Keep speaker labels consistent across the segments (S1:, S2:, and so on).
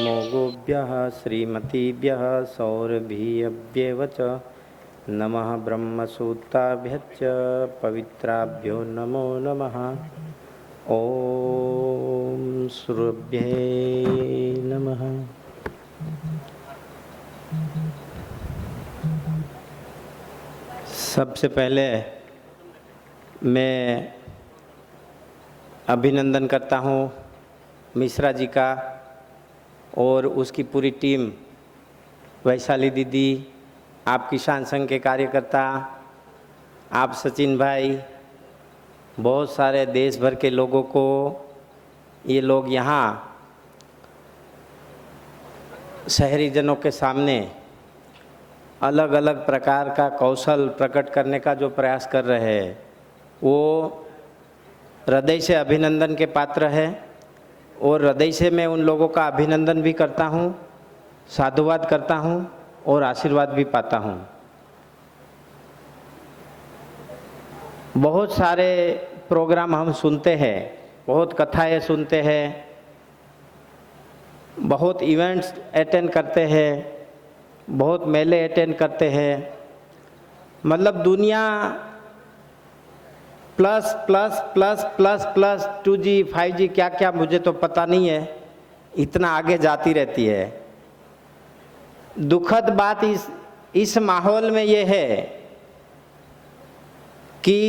S1: नमो गोभ्यः श्रीमतीभ्यः सौरभीभ्येव च नमः ब्रह्मसूत्राभ्यश्च पवित्राभ्यो नमो नमः। ओम सूर्यभ्ये नमः। सबसे पहले मैं अभिनंदन करता हूँ मिश्रा जी का और उसकी पूरी टीम, वैशाली दीदी, आप किसान संघ के कार्यकर्ता, आप सचिन भाई, बहुत सारे देश भर के लोगों को ये लोग यहाँ शहरी जनों के सामने अलग अलग प्रकार का कौशल प्रकट करने का जो प्रयास कर रहे हैं वो हृदय से अभिनंदन के पात्र है। और हृदय से मैं उन लोगों का अभिनंदन भी करता हूँ, साधुवाद करता हूँ और आशीर्वाद भी पाता हूँ। बहुत सारे प्रोग्राम हम सुनते हैं, बहुत कथाएं सुनते हैं, बहुत इवेंट्स अटेंड करते हैं, बहुत मेले अटेंड करते हैं। मतलब दुनिया plus plus plus plus plus 2G 5G क्या क्या मुझे तो पता नहीं है, इतना आगे जाती रहती है। दुखद बात इस माहौल में ये है कि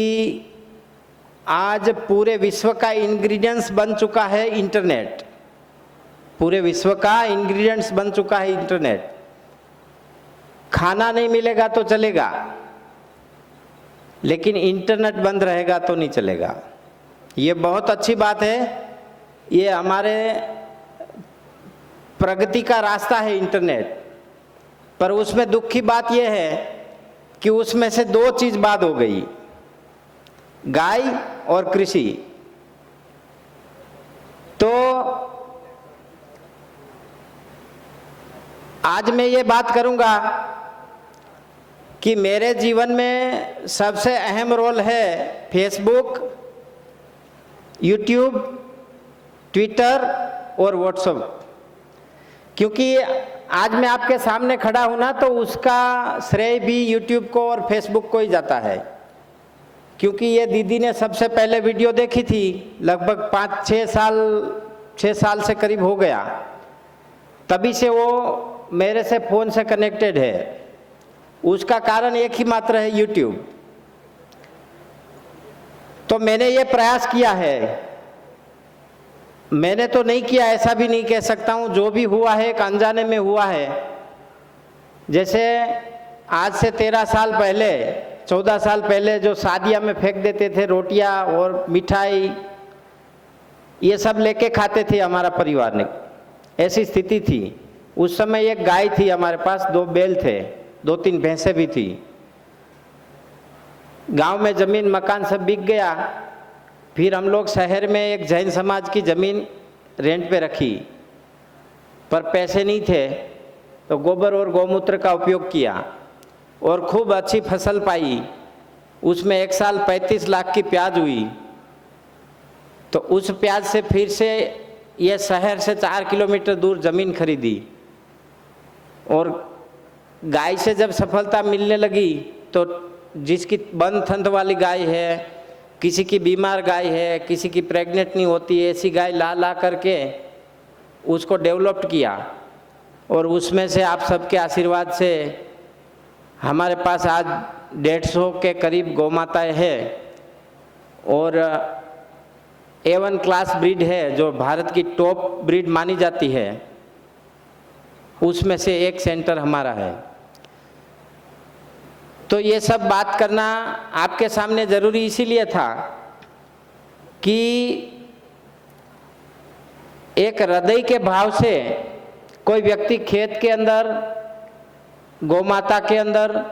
S1: आज पूरे विश्व का इंग्रेडिएंट्स बन चुका है इंटरनेट। पूरे विश्व का इंग्रेडिएंट्स बन चुका है इंटरनेट। खाना नहीं मिलेगा तो चलेगा, लेकिन इंटरनेट बंद रहेगा तो नहीं चलेगा। ये बहुत अच्छी बात है, ये हमारे प्रगति का रास्ता है इंटरनेट। पर उसमें दुख की बात यह है कि उसमें से दो चीज बाद हो गई, गाय और कृषि। तो आज मैं ये बात करूंगा कि मेरे जीवन में सबसे अहम रोल है फेसबुक, यूट्यूब, ट्विटर और व्हाट्सएप। क्योंकि आज मैं आपके सामने खड़ा हूं ना, तो उसका श्रेय भी यूट्यूब को और फेसबुक को ही जाता है। क्योंकि ये दीदी ने सबसे पहले वीडियो देखी थी, लगभग 5-6 साल से करीब हो गया, तभी से वो मेरे से फ़ोन से कनेक्टेड है। उसका कारण एक ही मात्र है, यूट्यूब। तो मैंने ये प्रयास किया है, मैंने तो नहीं किया ऐसा भी नहीं कह सकता हूँ, जो भी हुआ है एक अनजाने में हुआ है। जैसे आज से 13 साल पहले, 14 साल पहले जो शादियाँ में फेंक देते थे रोटियाँ और मिठाई, ये सब लेके खाते थे हमारा परिवार ने, ऐसी स्थिति थी। उस समय एक गाय थी हमारे पास, 2 बैल थे, 2-3 भैंसें भी थी। गांव में जमीन मकान सब बिक गया। फिर हम लोग शहर में एक जैन समाज की ज़मीन रेंट पे रखी, पर पैसे नहीं थे, तो गोबर और गौमूत्र का उपयोग किया और खूब अच्छी फसल पाई। उसमें एक साल 35 लाख की प्याज हुई। तो उस प्याज से फिर से ये शहर से 4 किलोमीटर दूर ज़मीन खरीदी। और गाय से जब सफलता मिलने लगी तो जिसकी बंद थंथ वाली गाय है, किसी की बीमार गाय है, किसी की प्रेग्नेंट नहीं होती, ऐसी गाय ला करके उसको डेवलप किया। और उसमें से आप सबके आशीर्वाद से हमारे पास आज 150 के करीब गौ माताएँ हैं। और A1 क्लास ब्रीड है जो भारत की टॉप ब्रीड मानी जाती है, उसमें से एक सेंटर हमारा है। तो ये सब बात करना आपके सामने ज़रूरी इसीलिए था कि एक हृदय के भाव से कोई व्यक्ति खेत के अंदर, गौमाता के अंदर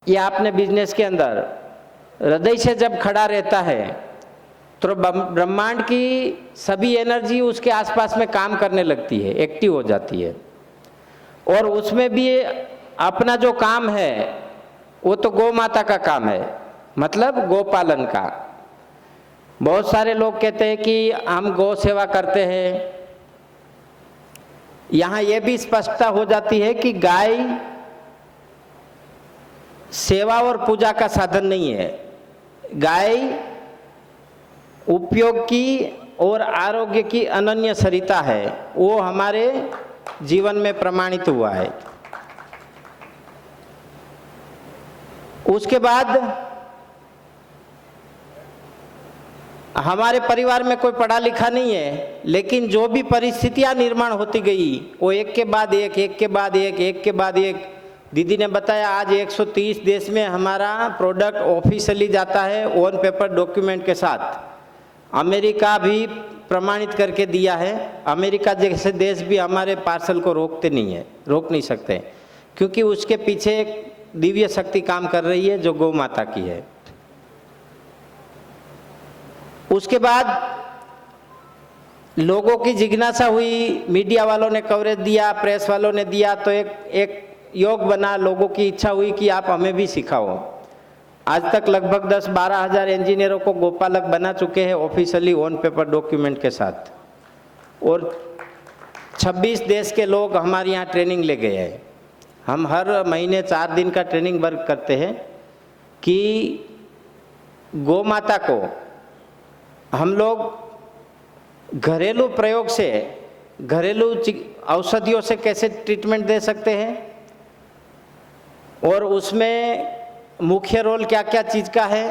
S1: या अपने बिजनेस के अंदर हृदय से जब खड़ा रहता है तो ब्रह्मांड की सभी एनर्जी उसके आसपास में काम करने लगती है, एक्टिव हो जाती है। और उसमें भी अपना जो काम है वो तो गौ माता का काम है, मतलब गोपालन का। बहुत सारे लोग कहते हैं कि हम गौ सेवा करते हैं, यहाँ ये भी स्पष्टता हो जाती है कि गाय सेवा और पूजा का साधन नहीं है। गाय उपयोग की और आरोग्य की अनन्य सरिता है, वो हमारे जीवन में प्रमाणित हुआ है। उसके बाद हमारे परिवार में कोई पढ़ा लिखा नहीं है, लेकिन जो भी परिस्थितियां निर्माण होती गई वो एक के बाद एक, एक के बाद एक, एक के बाद एक। दीदी ने बताया आज 130 देश में हमारा प्रोडक्ट ऑफिशियली जाता है ऑन पेपर डॉक्यूमेंट के साथ। अमेरिका भी प्रमाणित करके दिया है। अमेरिका जैसे देश भी हमारे पार्सल को रोकते नहीं है, रोक नहीं सकते, क्योंकि उसके पीछे एक दिव्य शक्ति काम कर रही है जो गौ माता की है। उसके बाद लोगों की जिज्ञासा हुई, मीडिया वालों ने कवरेज दिया, प्रेस वालों ने दिया, तो एक योग बना, लोगों की इच्छा हुई कि आप हमें भी सिखाओ। आज तक लगभग 10-12 हज़ार इंजीनियरों को गोपालक बना चुके हैं ऑफिशियली ऑन पेपर डॉक्यूमेंट के साथ, और 26 देश के लोग हमारे यहाँ ट्रेनिंग ले गए हैं। हम हर महीने 4 दिन का ट्रेनिंग वर्क करते हैं कि गौ माता को हम लोग घरेलू प्रयोग से, घरेलू औषधियों से कैसे ट्रीटमेंट दे सकते हैं, और उसमें मुख्य रोल क्या क्या चीज़ का है।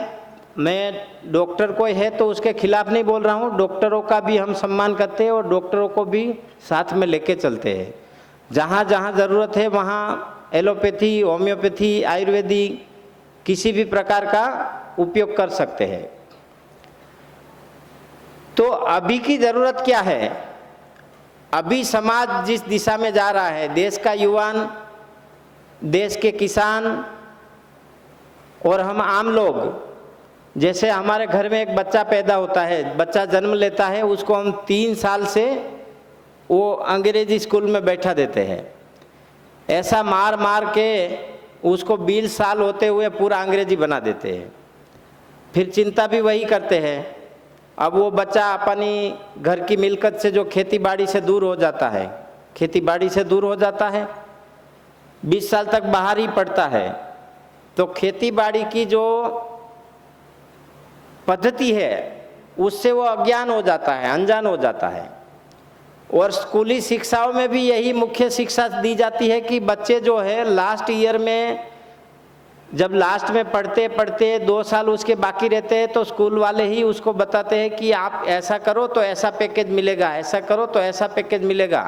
S1: मैं डॉक्टर कोई है तो उसके खिलाफ नहीं बोल रहा हूँ, डॉक्टरों का भी हम सम्मान करते हैं और डॉक्टरों को भी साथ में लेके चलते हैं। जहाँ जहाँ ज़रूरत है वहाँ एलोपैथी, होम्योपैथी, आयुर्वेदिक किसी भी प्रकार का उपयोग कर सकते हैं। तो अभी की ज़रूरत क्या है? अभी समाज जिस दिशा में जा रहा है, देश का युवान, देश के किसान और हम आम लोग, जैसे हमारे घर में एक बच्चा पैदा होता है, बच्चा जन्म लेता है, उसको हम 3 साल से वो अंग्रेजी स्कूल में बैठा देते हैं। ऐसा मार मार के उसको 20 साल होते हुए पूरा अंग्रेजी बना देते हैं। फिर चिंता भी वही करते हैं। अब वो बच्चा अपनी घर की मिलकत से जो खेती बाड़ी से दूर हो जाता है, खेती बाड़ी से दूर हो जाता है, 20 साल तक बाहर ही पड़ता है, तो खेती बाड़ी की जो पद्धति है उससे वो अज्ञान हो जाता है, अनजान हो जाता है। और स्कूली शिक्षाओं में भी यही मुख्य शिक्षा दी जाती है कि बच्चे जो है लास्ट ईयर में, जब लास्ट में पढ़ते पढ़ते 2 साल उसके बाकी रहते हैं, तो स्कूल वाले ही उसको बताते हैं कि आप ऐसा करो तो ऐसा पैकेज मिलेगा, ऐसा करो तो ऐसा पैकेज मिलेगा।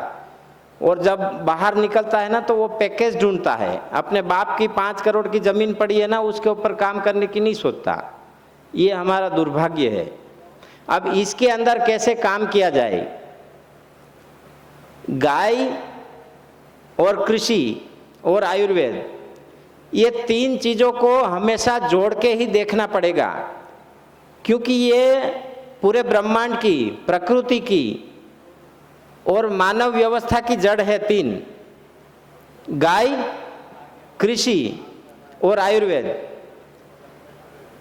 S1: और जब बाहर निकलता है ना तो वो पैकेज ढूंढता है। अपने बाप की 5 करोड़ की ज़मीन पड़ी है ना, उसके ऊपर काम करने की नहीं सोचता। ये हमारा दुर्भाग्य है। अब इसके अंदर कैसे काम किया जाए? गाय और कृषि और आयुर्वेद, ये 3 चीज़ों को हमेशा जोड़ के ही देखना पड़ेगा, क्योंकि ये पूरे ब्रह्मांड की, प्रकृति की और मानव व्यवस्था की जड़ है। 3, गाय, कृषि और आयुर्वेद।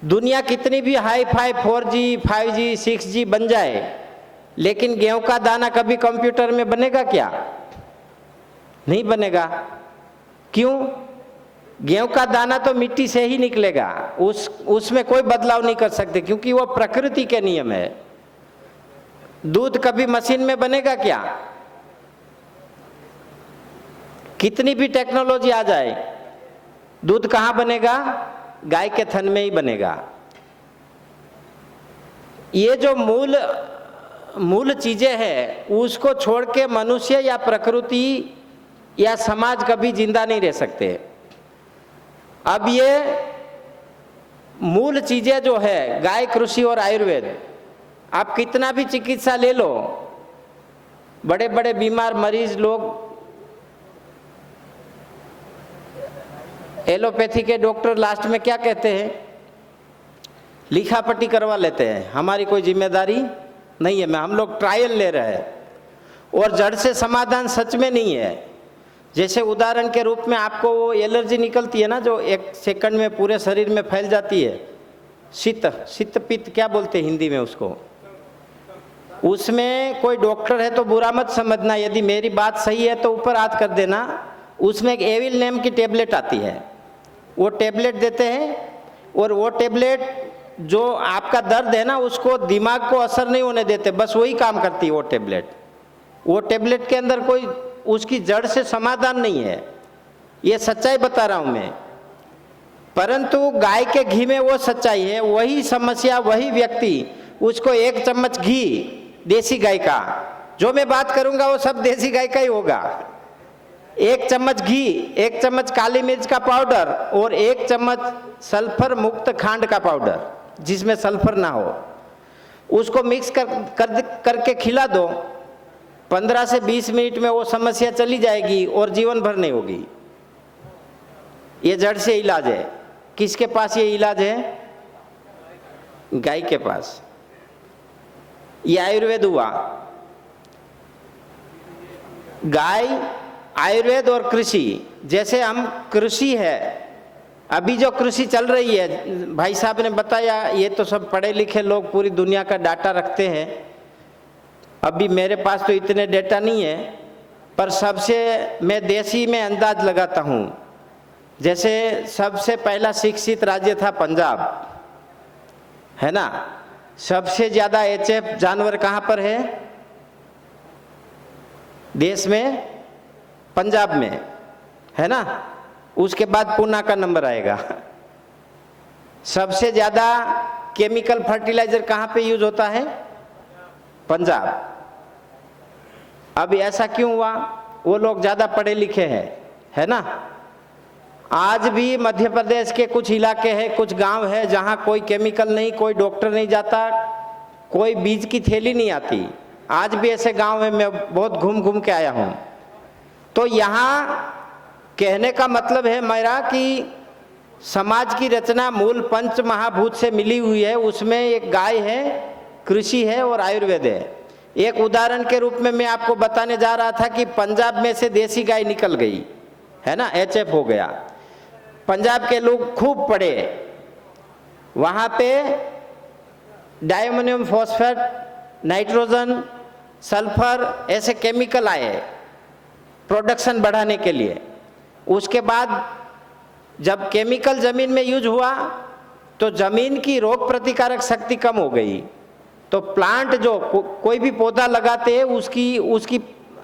S1: दुनिया कितनी भी hi fi 4G, 5G, 6G बन जाए, लेकिन गेहूं का दाना कभी कंप्यूटर में बनेगा क्या? नहीं बनेगा। क्यों? गेहूं का दाना तो मिट्टी से ही निकलेगा, उसमें कोई बदलाव नहीं कर सकते, क्योंकि वो प्रकृति के नियम है। दूध कभी मशीन में बनेगा क्या? कितनी भी टेक्नोलॉजी आ जाए, दूध कहाँ बनेगा? गाय के थन में ही बनेगा। ये जो मूल चीजें हैं, उसको छोड़ के मनुष्य या प्रकृति या समाज कभी जिंदा नहीं रह सकते। अब ये मूल चीजें जो है, गाय, कृषि और आयुर्वेद, आप कितना भी चिकित्सा ले लो, बड़े बड़े बीमार मरीज लोग, एलोपैथी के डॉक्टर लास्ट में क्या कहते हैं? लिखा पट्टी करवा लेते हैं, हमारी कोई जिम्मेदारी नहीं है। हम लोग ट्रायल ले रहे हैं और जड़ से समाधान सच में नहीं है। जैसे उदाहरण के रूप में आपको वो एलर्जी निकलती है ना, जो 1 सेकंड में पूरे शरीर में फैल जाती है, शीत पित्त क्या बोलते हैं हिंदी में उसको? उसमें कोई डॉक्टर है तो बुरा मत समझना, यदि मेरी बात सही है तो ऊपर हाथ कर देना। उसमें एक एविल नेम की टेबलेट आती है, वो टेबलेट देते हैं, और वो टेबलेट जो आपका दर्द है ना उसको दिमाग को असर नहीं होने देते, बस वही काम करती है वो टेबलेट। वो टेबलेट के अंदर कोई उसकी जड़ से समाधान नहीं है, ये सच्चाई बता रहा हूँ मैं। परंतु गाय के घी में वो सच्चाई है, वही समस्या वही व्यक्ति, उसको 1 चम्मच घी देसी गाय का, जो मैं बात करूंगा वो सब देसी गाय का ही होगा, 1 चम्मच घी, 1 चम्मच काली मिर्च का पाउडर और 1 चम्मच सल्फर मुक्त खांड का पाउडर जिसमें सल्फर ना हो, उसको मिक्स करके खिला दो। 15 से 20 मिनट में वो समस्या चली जाएगी और जीवन भर नहीं होगी। ये जड़ से इलाज है। किसके पास ये इलाज है? गाय के पास। ये आयुर्वेद हुआ। गाय, आयुर्वेद और कृषि, जैसे हम कृषि है, अभी जो कृषि चल रही है, भाई साहब ने बताया, ये तो सब पढ़े लिखे लोग पूरी दुनिया का डाटा रखते हैं। अभी मेरे पास तो इतने डेटा नहीं है, पर सबसे मैं देसी में अंदाज लगाता हूँ। जैसे सबसे पहला शिक्षित राज्य था पंजाब, है ना। सबसे ज़्यादा HF जानवर कहाँ पर है देश में? पंजाब में, है ना। उसके बाद पूना का नंबर आएगा। सबसे ज़्यादा केमिकल फर्टिलाइजर कहाँ पे यूज होता है? पंजाब। अब ऐसा क्यों हुआ? वो लोग ज़्यादा पढ़े लिखे हैं, है ना। आज भी मध्य प्रदेश के कुछ इलाके हैं, कुछ गांव है जहां कोई केमिकल नहीं, कोई डॉक्टर नहीं जाता, कोई बीज की थैली नहीं आती। आज भी ऐसे गांव है, मैं बहुत घूम घूम के आया हूं। तो यहाँ कहने का मतलब है मेरा कि समाज की रचना मूल 5 महाभूत से मिली हुई है। उसमें एक गाय है, कृषि है और आयुर्वेद है। एक उदाहरण के रूप में मैं आपको बताने जा रहा था कि पंजाब में से देसी गाय निकल गई, है ना, HF हो गया। पंजाब के लोग खूब पढ़े, वहाँ पे डायमोनियम फॉस्फेट, नाइट्रोजन, सल्फर ऐसे केमिकल आए प्रोडक्शन बढ़ाने के लिए। उसके बाद जब केमिकल ज़मीन में यूज हुआ तो ज़मीन की रोग प्रतिकारक शक्ति कम हो गई। तो प्लांट जो कोई भी पौधा लगाते हैं उसकी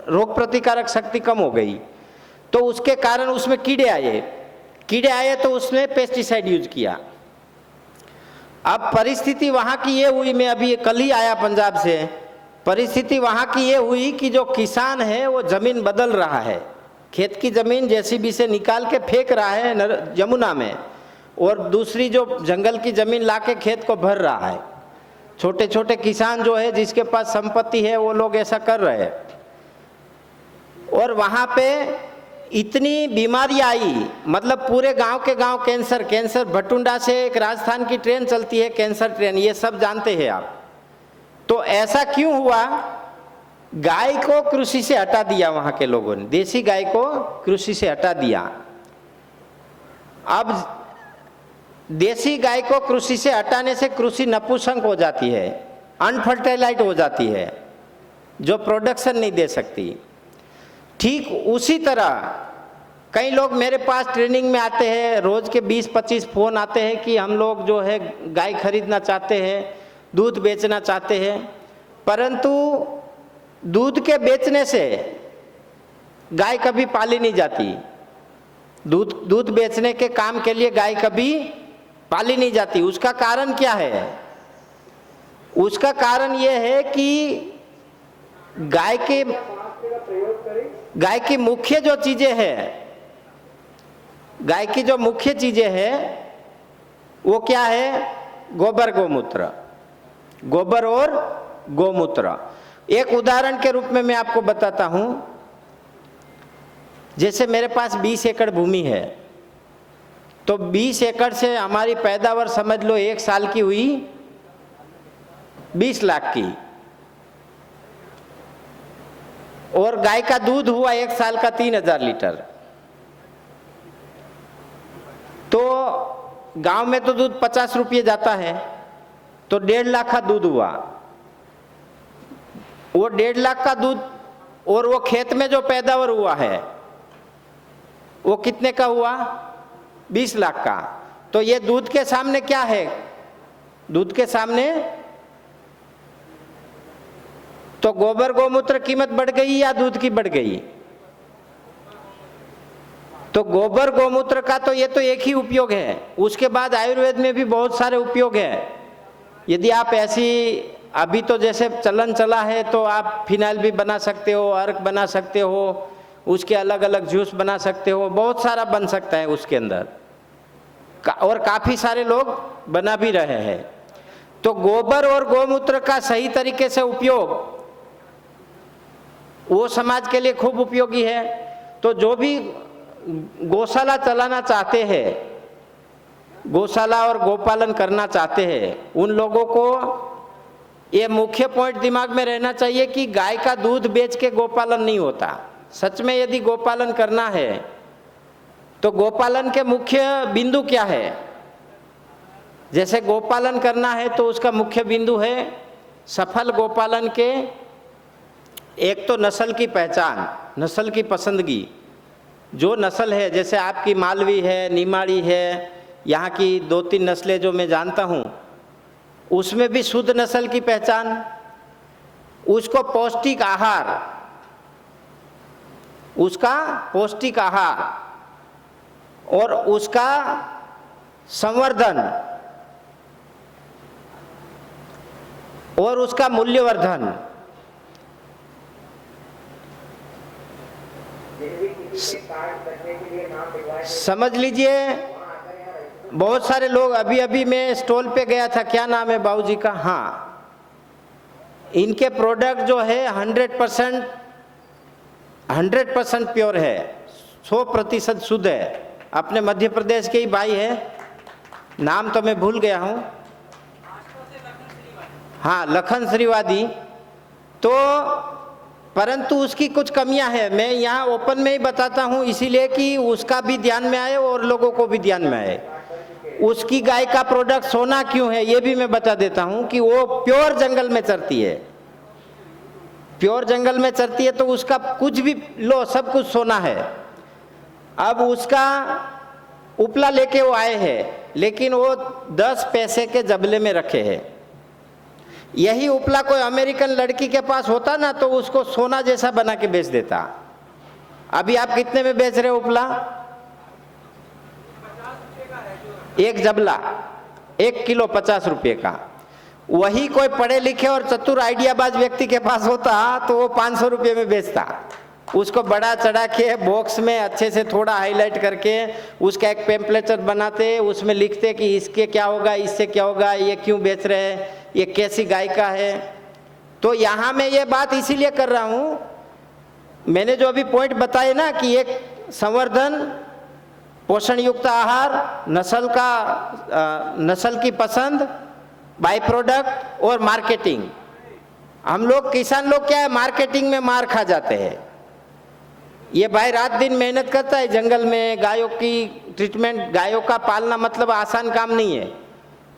S1: रोग प्रतिकारक शक्ति कम हो गई। तो उसके कारण उसमें कीड़े आए तो उसने पेस्टिसाइड यूज किया। अब परिस्थिति वहाँ की ये हुई, मैं अभी कल ही आया पंजाब से, परिस्थिति वहाँ की ये हुई कि जो किसान है वो ज़मीन बदल रहा है, खेत की ज़मीन JCB से निकाल के फेंक रहा है यमुना में, और दूसरी जो जंगल की ज़मीन लाके खेत को भर रहा है। छोटे छोटे किसान जो है जिसके पास संपत्ति है वो लोग ऐसा कर रहे हैं। और वहाँ पे इतनी बीमारी आई, मतलब पूरे गांव के गांव कैंसर। भटुंडा से एक राजस्थान की ट्रेन चलती है, कैंसर ट्रेन, ये सब जानते हैं आप। तो ऐसा क्यों हुआ? गाय को कृषि से हटा दिया वहाँ के लोगों ने, देसी गाय को कृषि से हटा दिया। अब देसी गाय को कृषि से हटाने से कृषि नपुंसक हो जाती है, अनफर्टिलाइज्ड हो जाती है, जो प्रोडक्शन नहीं दे सकती। ठीक उसी तरह कई लोग मेरे पास ट्रेनिंग में आते हैं, रोज के 20-25 फ़ोन आते हैं कि हम लोग जो है गाय खरीदना चाहते हैं, दूध बेचना चाहते हैं। परंतु दूध के बेचने से गाय कभी पाली नहीं जाती। दूध बेचने के काम के लिए गाय कभी पाली नहीं जाती। उसका कारण क्या है? उसका कारण यह है कि गाय की मुख्य जो चीजें हैं, गाय की जो मुख्य चीजें हैं वो क्या है? गोबर गोमूत्र, गोबर और गोमूत्र। एक उदाहरण के रूप में मैं आपको बताता हूं। जैसे मेरे पास 20 एकड़ भूमि है, तो 20 एकड़ से हमारी पैदावार समझ लो 1 साल की हुई 20 लाख की, और गाय का दूध हुआ 1 साल का 3000 लीटर। तो गांव में तो दूध 50 रुपये जाता है, तो 1.5 लाख का दूध हुआ। वो 1.5 लाख का दूध, और वो खेत में जो पैदावार हुआ है वो कितने का हुआ? 20 लाख का। तो ये दूध के सामने क्या है? दूध के सामने तो गोबर गौमूत्र कीमत बढ़ गई या दूध की बढ़ गई? तो गोबर गौमूत्र का तो ये तो एक ही उपयोग है, उसके बाद आयुर्वेद में भी बहुत सारे उपयोग है। यदि आप ऐसी अभी तो जैसे चलन चला है तो आप फिनाइल भी बना सकते हो, अर्क बना सकते हो, उसके अलग अलग जूस बना सकते हो, बहुत सारा बन सकता है उसके अंदर, और काफ़ी सारे लोग बना भी रहे हैं। तो गोबर और गौमूत्र का सही तरीके से उपयोग वो समाज के लिए खूब उपयोगी है। तो जो भी गौशाला चलाना चाहते हैं, गौशाला और गौपालन करना चाहते हैं, उन लोगों को ये मुख्य पॉइंट दिमाग में रहना चाहिए कि गाय का दूध बेच के गोपालन नहीं होता। सच में यदि गोपालन करना है तो गोपालन के मुख्य बिंदु क्या है? जैसे गोपालन करना है तो उसका मुख्य बिंदु है सफल गोपालन के एक तो नस्ल की पहचान, नस्ल की पसंदगी। जो नस्ल है, जैसे आपकी मालवी है, निमाड़ी है, यहाँ की 2-3 नस्लें जो मैं जानता हूँ, उसमें भी शुद्ध नस्ल की पहचान, उसको पौष्टिक आहार, उसका पौष्टिक आहार और उसका संवर्धन और उसका मूल्यवर्धन, समझ लीजिए। बहुत सारे लोग, अभी मैं स्टॉल पे गया था, क्या नाम है बाबूजी का? हाँ, इनके प्रोडक्ट जो है 100% प्योर है, 100% शुद्ध है। अपने मध्य प्रदेश के ही भाई है, नाम तो मैं भूल गया हूँ। हाँ, लखन श्रीवादी। तो परंतु उसकी कुछ कमियां हैं, मैं यहाँ ओपन में ही बताता हूँ, इसीलिए कि उसका भी ध्यान में आए और लोगों को भी ध्यान में आए। उसकी गाय का प्रोडक्ट सोना क्यों है ये भी मैं बता देता हूँ कि वो प्योर जंगल में चरती है। प्योर जंगल में चरती है तो उसका कुछ भी लो, सब कुछ सोना है। अब उसका उपला लेके वो आए हैं, लेकिन वो 10 पैसे के जबले में रखे हैं। यही उपला कोई अमेरिकन लड़की के पास होता ना तो उसको सोना जैसा बना के बेच देता। अभी आप कितने में बेच रहे हो उपला? 1 जबला 1 किलो 50 रुपये का। वही कोई पढ़े लिखे और चतुर आइडियाबाज व्यक्ति के पास होता तो वो 500 रुपये में बेचता। उसको बड़ा चढ़ा के बॉक्स में अच्छे से थोड़ा हाईलाइट करके उसका एक पेम्पलेचर बनाते, उसमें लिखते कि इसके क्या होगा, इससे क्या होगा, ये क्यों बेच रहे हैं, ये कैसी गाय का है। तो यहाँ मैं ये बात इसीलिए कर रहा हूँ, मैंने जो अभी पॉइंट बताए ना कि एक संवर्धन, पोषण युक्त आहार, नस्ल की पसंद, बाई प्रोडक्ट और मार्केटिंग। हम लोग किसान लोग क्या है, मार्केटिंग में मार खा जाते हैं। ये भाई रात दिन मेहनत करता है जंगल में, गायों की ट्रीटमेंट, गायों का पालना मतलब आसान काम नहीं है।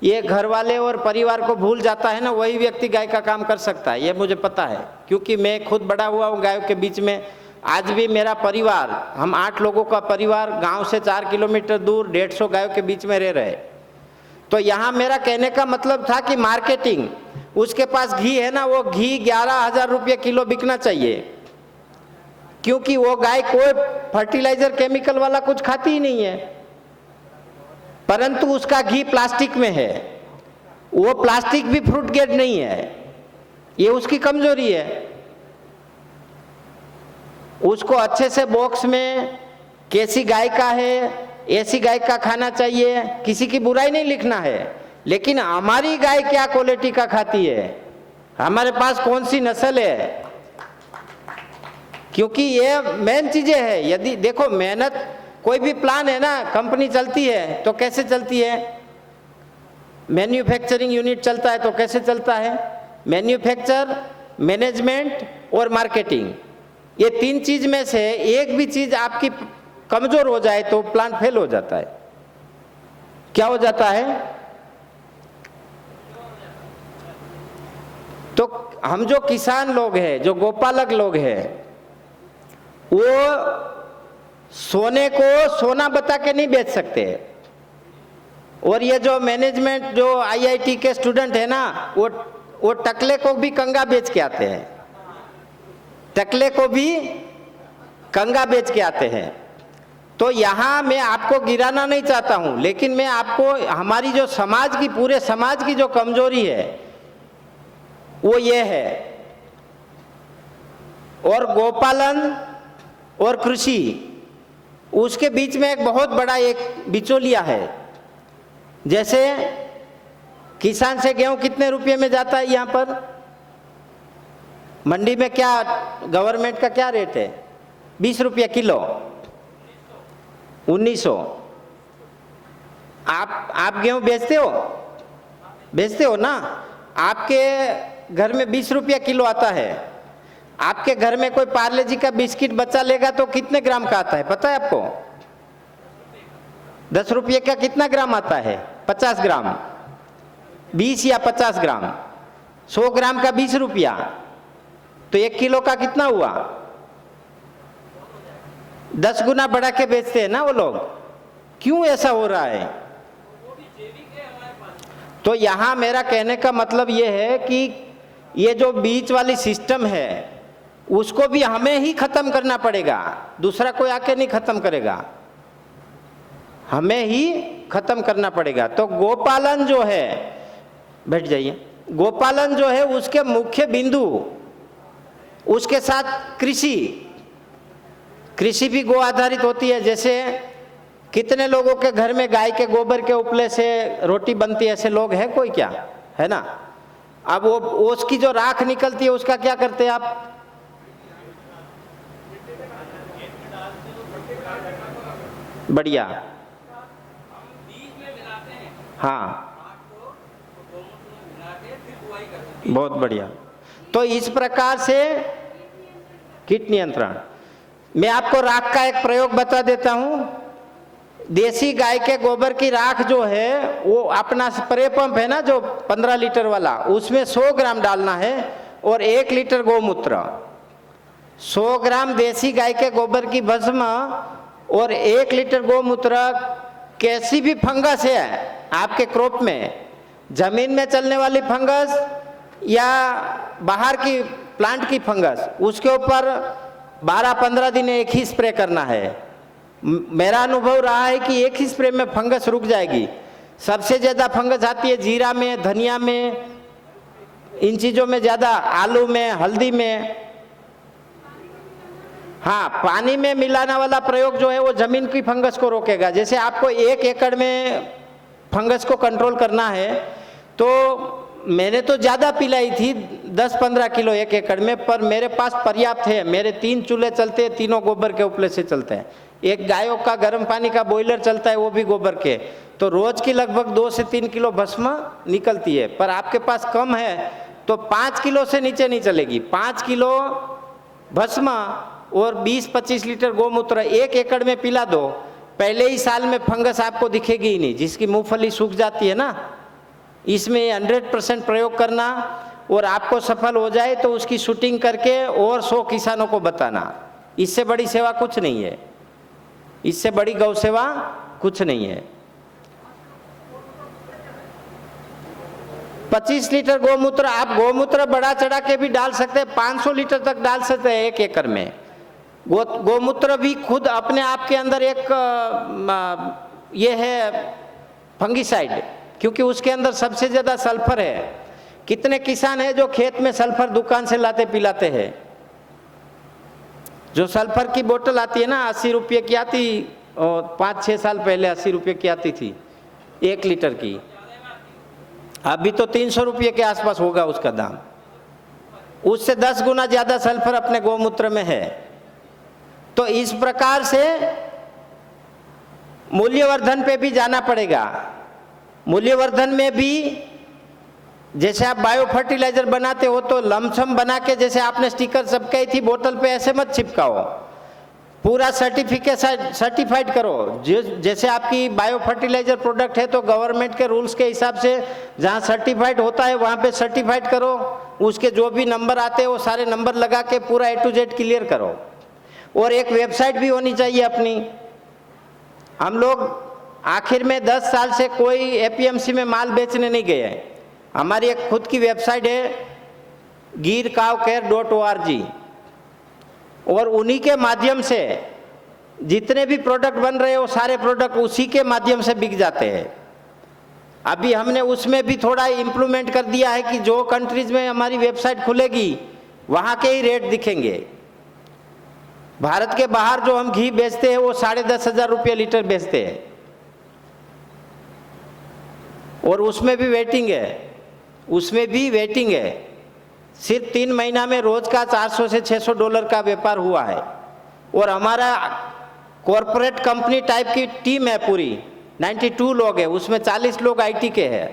S1: ये घर वाले और परिवार को भूल जाता है ना, वही व्यक्ति गाय का काम कर सकता है, ये मुझे पता है, क्योंकि मैं खुद बड़ा हुआ हूँ गायों के बीच में। आज भी मेरा परिवार, हम 8 लोगों का परिवार गांव से 4 किलोमीटर दूर 150 गायों के बीच में रह रहे। तो यहाँ मेरा कहने का मतलब था कि मार्केटिंग, उसके पास घी है ना, वो घी 11,000 रुपये किलो बिकना चाहिए, क्योंकि वो गाय कोई फर्टिलाइजर केमिकल वाला कुछ खाती ही नहीं है। परंतु उसका घी प्लास्टिक में है, वो प्लास्टिक भी फ्रूट ग्रेड नहीं है, ये उसकी कमजोरी है। उसको अच्छे से बॉक्स में कैसी गाय का है, ऐसी गाय का खाना चाहिए, किसी की बुराई नहीं लिखना है, लेकिन हमारी गाय क्या क्वालिटी का खाती है, हमारे पास कौन सी नस्ल है, क्योंकि ये मेन चीजें है। यदि देखो मेहनत, कोई भी प्लान है ना, कंपनी चलती है तो कैसे चलती है, मैन्युफैक्चरिंग यूनिट चलता है तो कैसे चलता है, मैन्युफैक्चर, मैनेजमेंट और मार्केटिंग, ये 3 चीज में से एक भी चीज आपकी कमजोर हो जाए तो प्लान फेल हो जाता है। क्या हो जाता है? तो हम जो किसान लोग हैं, जो गोपालक लोग हैं, वो सोने को सोना बता के नहीं बेच सकते। और ये जो मैनेजमेंट, जो आईआईटी के स्टूडेंट है ना, वो टकले को भी कंगा बेच के आते हैं, टकले को भी कंगा बेच के आते हैं। तो यहाँ मैं आपको गिराना नहीं चाहता हूँ, लेकिन मैं आपको हमारी जो समाज की, पूरे समाज की जो कमजोरी है वो ये है। और गोपालन और कृषि, उसके बीच में एक बहुत बड़ा एक बिचौलिया है। जैसे किसान से गेहूं कितने रुपए में जाता है यहाँ पर मंडी में, क्या गवर्नमेंट का क्या रेट है? 20 रुपये किलो, 1900। आप गेहूं बेचते हो ना? आपके घर में 20 रुपया किलो आता है। आपके घर में कोई पार्ले जी का बिस्किट बच्चा लेगा तो कितने ग्राम का आता है पता है आपको? 10 रुपये का कितना ग्राम आता है? 50 ग्राम, 20 या 50 ग्राम। 100 ग्राम का 20 रुपया, तो 1 किलो का कितना हुआ? 10 गुना बढ़ा के बेचते हैं ना वो लोग। क्यों ऐसा हो रहा है? तो यहाँ मेरा कहने का मतलब ये है कि ये जो बीच वाली सिस्टम है उसको भी हमें ही खत्म करना पड़ेगा, दूसरा कोई आके नहीं खत्म करेगा, हमें ही खत्म करना पड़ेगा। तो गोपालन जो है, बैठ जाइए, गोपालन जो है उसके मुख्य बिंदु, उसके साथ कृषि भी गो आधारित होती है। जैसे कितने लोगों के घर में गाय के गोबर के उपले से रोटी बनती है, ऐसे लोग हैं कोई? क्या है ना? अब वो उसकी जो राख निकलती है उसका क्या करते हैं आप? बढ़िया, हाँ, बहुत बढ़िया। तो इस प्रकार से कीट नियंत्रण, मैं आपको राख का एक प्रयोग बता देता हूं। देसी गाय के गोबर की राख जो है, वो अपना स्प्रे पंप है ना जो 15 लीटर वाला, उसमें 100 ग्राम डालना है और 1 लीटर गोमूत्र। 100 ग्राम देसी गाय के गोबर की भस्म और 1 लीटर गोमूत्र। कैसी भी फंगस है आपके क्रॉप में, जमीन में चलने वाली फंगस या बाहर की प्लांट की फंगस, उसके ऊपर 12-15 दिन एक ही स्प्रे करना है। मेरा अनुभव रहा है कि एक ही स्प्रे में फंगस रुक जाएगी। सबसे ज़्यादा फंगस आती है जीरा में, धनिया में, इन चीज़ों में ज़्यादा, आलू में, हल्दी में। हाँ, पानी में मिलाने वाला प्रयोग जो है वो जमीन की फंगस को रोकेगा। जैसे आपको 1 एकड़ में फंगस को कंट्रोल करना है, तो मैंने तो ज़्यादा पिलाई थी, 10-15 किलो 1 एकड़ में, पर मेरे पास पर्याप्त है। मेरे 3 चूल्हे चलते हैं, तीनों गोबर के उपले से चलते हैं। एक गायों का गर्म पानी का बॉयलर चलता है, वो भी गोबर के। तो रोज की लगभग 2 से 3 किलो भस्म निकलती है। पर आपके पास कम है तो 5 किलो से नीचे नहीं चलेगी। 5 किलो भस्म और 20-25 लीटर गोमूत्र 1 एकड़ में पिला दो, पहले ही साल में फंगस आपको दिखेगी ही नहीं। जिसकी मूंगफली सूख जाती है ना, इसमें 100% प्रयोग करना, और आपको सफल हो जाए तो उसकी शूटिंग करके और 100 किसानों को बताना। इससे बड़ी सेवा कुछ नहीं है, इससे बड़ी गौ सेवा कुछ नहीं है। 25 लीटर गोमूत्र, आप गोमूत्र बढ़ा चढ़ा के भी डाल सकते हैं, 500 लीटर तक डाल सकते हैं 1 एकड़ में। गोमूत्र भी खुद अपने आप के अंदर एक ये है फंगिसाइड, क्योंकि उसके अंदर सबसे ज़्यादा सल्फर है। कितने किसान हैं जो खेत में सल्फर दुकान से लाते पिलाते हैं? जो सल्फर की बोतल आती है ना, 80 रुपये की आती, और 5-6 साल पहले 80 रुपये की आती थी 1 लीटर की। अभी तो 300 रुपये के आसपास होगा उसका दाम। उससे 10 गुना ज़्यादा सल्फर अपने गोमूत्र में है। तो इस प्रकार से मूल्यवर्धन पे भी जाना पड़ेगा। मूल्यवर्धन में भी जैसे आप बायो फर्टिलाइजर बनाते हो तो लमसम बना के, जैसे आपने स्टिकर चिपकाई थी बोतल पे, ऐसे मत चिपकाओ, पूरा सर्टिफाइड करो। जैसे आपकी बायो फर्टिलाइजर प्रोडक्ट है तो गवर्नमेंट के रूल्स के हिसाब से जहाँ सर्टिफाइड होता है वहाँ पे सर्टिफाइड करो, उसके जो भी नंबर आते हैं वो सारे नंबर लगा के पूरा A to Z क्लियर करो। और एक वेबसाइट भी होनी चाहिए अपनी। हम लोग आखिर में 10 साल से कोई APMC में माल बेचने नहीं गए हैं। हमारी एक खुद की वेबसाइट है girkawcare.org, और उन्हीं के माध्यम से जितने भी प्रोडक्ट बन रहे हैं वो सारे प्रोडक्ट उसी के माध्यम से बिक जाते हैं। अभी हमने उसमें भी थोड़ा इम्प्रूवमेंट कर दिया है कि जो कंट्रीज में हमारी वेबसाइट खुलेगी वहाँ के ही रेट दिखेंगे। भारत के बाहर जो हम घी बेचते हैं वो 10,500 रुपये लीटर बेचते हैं, और उसमें भी वेटिंग है, उसमें भी वेटिंग है। सिर्फ 3 महीना में रोज का $400 से $600 का व्यापार हुआ है। और हमारा कॉरपोरेट कंपनी टाइप की टीम है पूरी, 92 लोग हैं, उसमें 40 लोग IT के हैं।